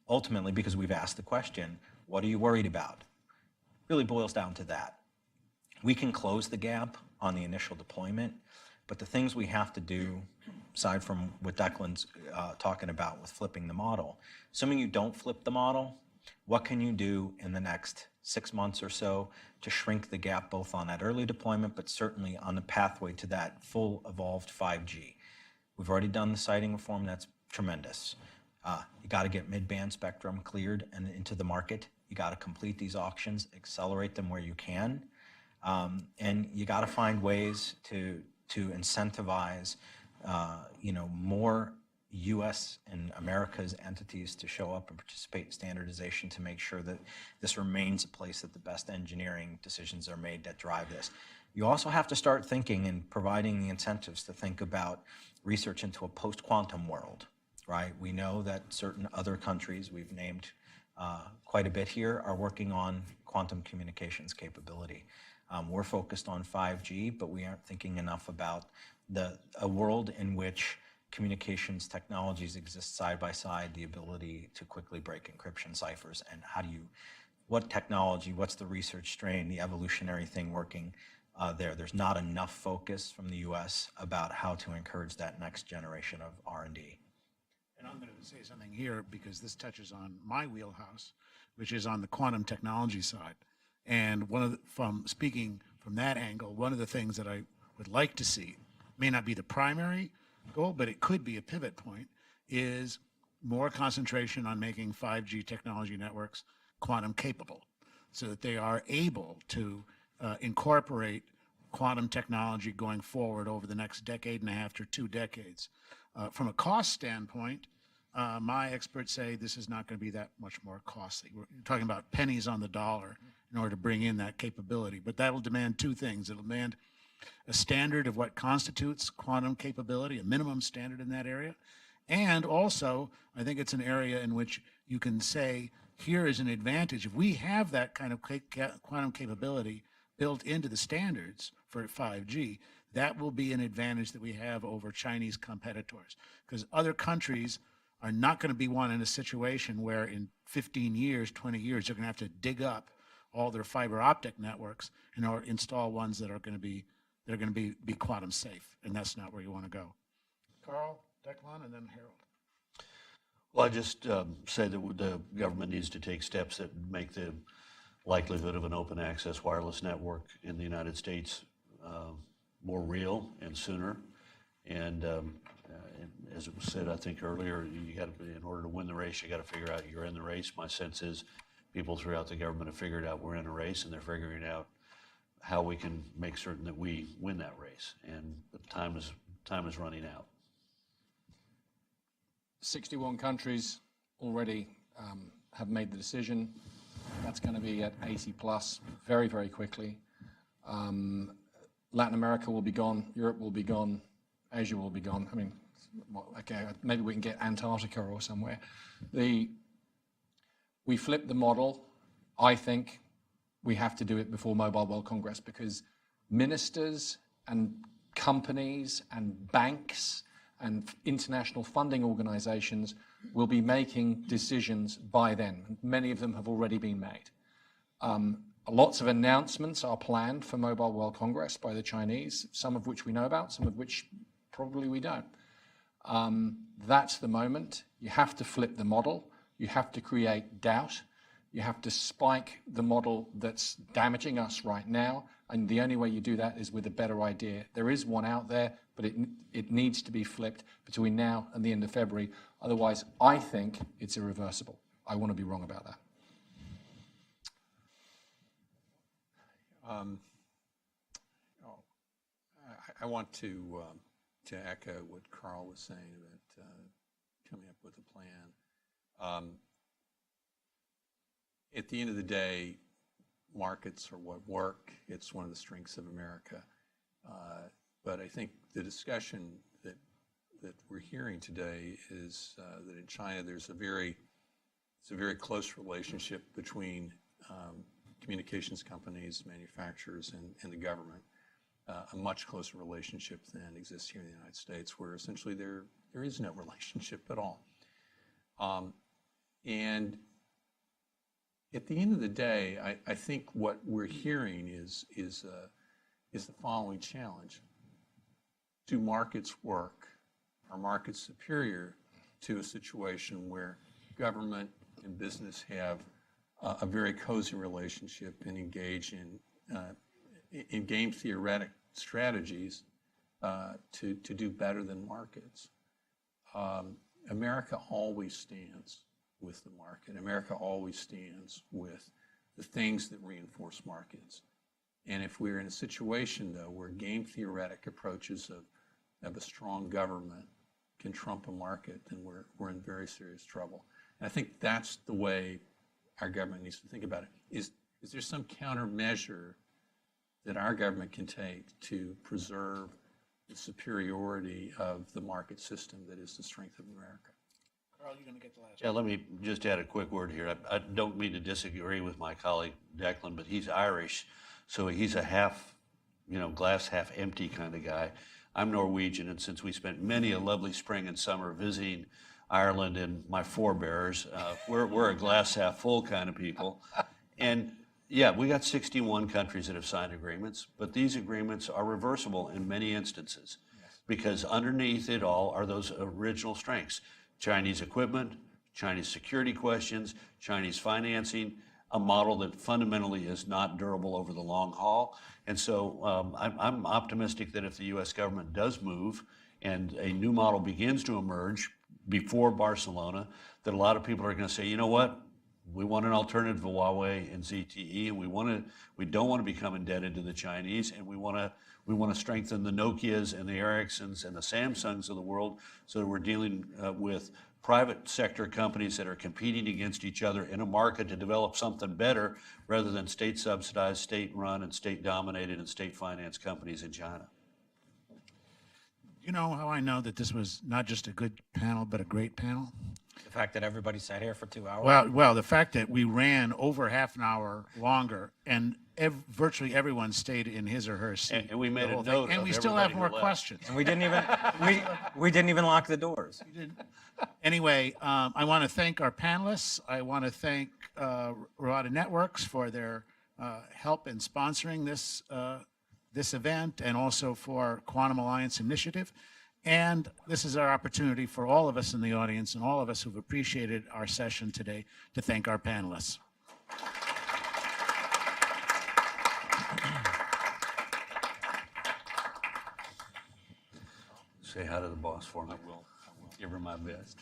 ultimately, because we've asked the question, what are you worried about? Really boils down to that. We can close the gap on the initial deployment, but the things we have to do, aside from what Declan's talking about with flipping the model, assuming you don't flip the model, what can you do in the next 6 months or so to shrink the gap both on that early deployment, but certainly on the pathway to that full evolved 5G? We've already done the siting reform, that's tremendous. You got to get mid-band spectrum cleared and into the market. You got to complete these auctions, accelerate them where you can. And you got to find ways to incentivize, more U.S. and America's entities to show up and participate in standardization to make sure that this remains a place that the best engineering decisions are made that drive this. You also have to start thinking and providing the incentives to think about research into a post-quantum world, right? We know that certain other countries, we've named quite a bit here, are working on quantum communications capability. We're focused on 5G, but we aren't thinking enough about a world in which communications technologies exist side by side, the ability to quickly break encryption ciphers, and what technology, what's the research strain, the evolutionary thing working there. There's not enough focus from the US about how to encourage that next generation of R&D. And I'm going to say something here because this touches on my wheelhouse, which is on the quantum technology side. And from speaking from that angle, one of the things that I would like to see, may not be the primary goal, but it could be a pivot point, is more concentration on making 5G technology networks quantum capable so that they are able to incorporate quantum technology going forward over the next decade and a half to 2 decades. From a cost standpoint, my experts say this is not going to be that much more costly. We're talking about pennies on the dollar in order to bring in that capability. But that will demand 2 things. It'll demand a standard of what constitutes quantum capability, a minimum standard in that area. And also, I think it's an area in which you can say, here is an advantage. If we have that kind of quantum capability built into the standards for 5G, that will be an advantage that we have over Chinese competitors. Because other countries are not going to be in a situation where in 15 years, 20 years, they're going to have to dig up all their fiber optic networks in order to install ones that are going to be quantum safe, and that's not where you want to go. Carl, Declan, and then Harold. Well, I just say that the government needs to take steps that make the likelihood of an open access wireless network in the United States more real and sooner. And as it was said, I think earlier, you got to, in order to win the race, you got to figure out you're in the race. My sense is people throughout the government have figured out we're in a race, and they're figuring out how we can make certain that we win that race. And the time is running out. 61 countries already have made the decision. That's going to be at 80 plus very, very quickly. Latin America will be gone. Europe will be gone. Asia will be gone. I mean, well, okay, maybe we can get Antarctica or somewhere. We flipped the model. I think we have to do it before Mobile World Congress, because ministers and companies and banks and international funding organizations will be making decisions by then. Many of them have already been made. Lots of announcements are planned for Mobile World Congress by the Chinese, some of which we know about, some of which probably we don't. That's the moment. You have to flip the model. You have to create doubt. You have to spike the model that's damaging us right now. And the only way you do that is with a better idea. There is one out there, but it needs to be flipped between now and the end of February. Otherwise, I think it's irreversible. I want to be wrong about that. I want to echo what Carl was saying about coming up with a plan. At the end of the day, markets are what work. It's one of the strengths of America. But I think the discussion that we're hearing today is that in China there's a very close relationship between communications companies, manufacturers, and the government. A much closer relationship than exists here in the United States, where essentially there is no relationship at all. And at the end of the day, I think what we're hearing is the following challenge. Do markets work? Are markets superior to a situation where government and business have a very cozy relationship and engage in game theoretic strategies to do better than markets? America always stands with the market. America always stands with the things that reinforce markets. And if we're in a situation, though, where game theoretic approaches of a strong government can trump a market, then we're in very serious trouble. And I think that's the way our government needs to think about it. Is there some countermeasure that our government can take to preserve the superiority of the market system that is the strength of America? Carl, you're going to get the last Yeah, let me just add a quick word here. I don't mean to disagree with my colleague Declan, but he's Irish, so he's a half, glass half empty kind of guy. I'm Norwegian, and since we spent many a lovely spring and summer visiting Ireland and my forebears, we're a glass half full kind of people. And yeah, we got 61 countries that have signed agreements, but these agreements are reversible in many instances, because underneath it all are those original strengths. Chinese equipment, Chinese security questions, Chinese financing, a model that fundamentally is not durable over the long haul. And so I'm optimistic that if the US government does move and a new model begins to emerge before Barcelona, that a lot of people are going to say, you know what? We want an alternative to Huawei and ZTE, and we don't want to become indebted to the Chinese, and we want to strengthen the Nokias and the Ericssons and the Samsungs of the world, so that we're dealing with private sector companies that are competing against each other in a market to develop something better, rather than state subsidized, state run, and state dominated and state financed companies in China. You know how I know that this was not just a good panel, but a great panel? The fact that everybody sat here for 2 hours. Well, the fact that we ran over half an hour longer, and virtually everyone stayed in his or her seat. And we made the whole a thing. note And of we still have everybody more who left. questions. And we didn't even lock the doors. Anyway, I want to thank our panelists. I want to thank Rada Networks for their help in sponsoring this event, and also for Quantum Alliance Initiative. And this is our opportunity for all of us in the audience and all of us who've appreciated our session today to thank our panelists. Say hi to the boss for me. I will. Give her my best.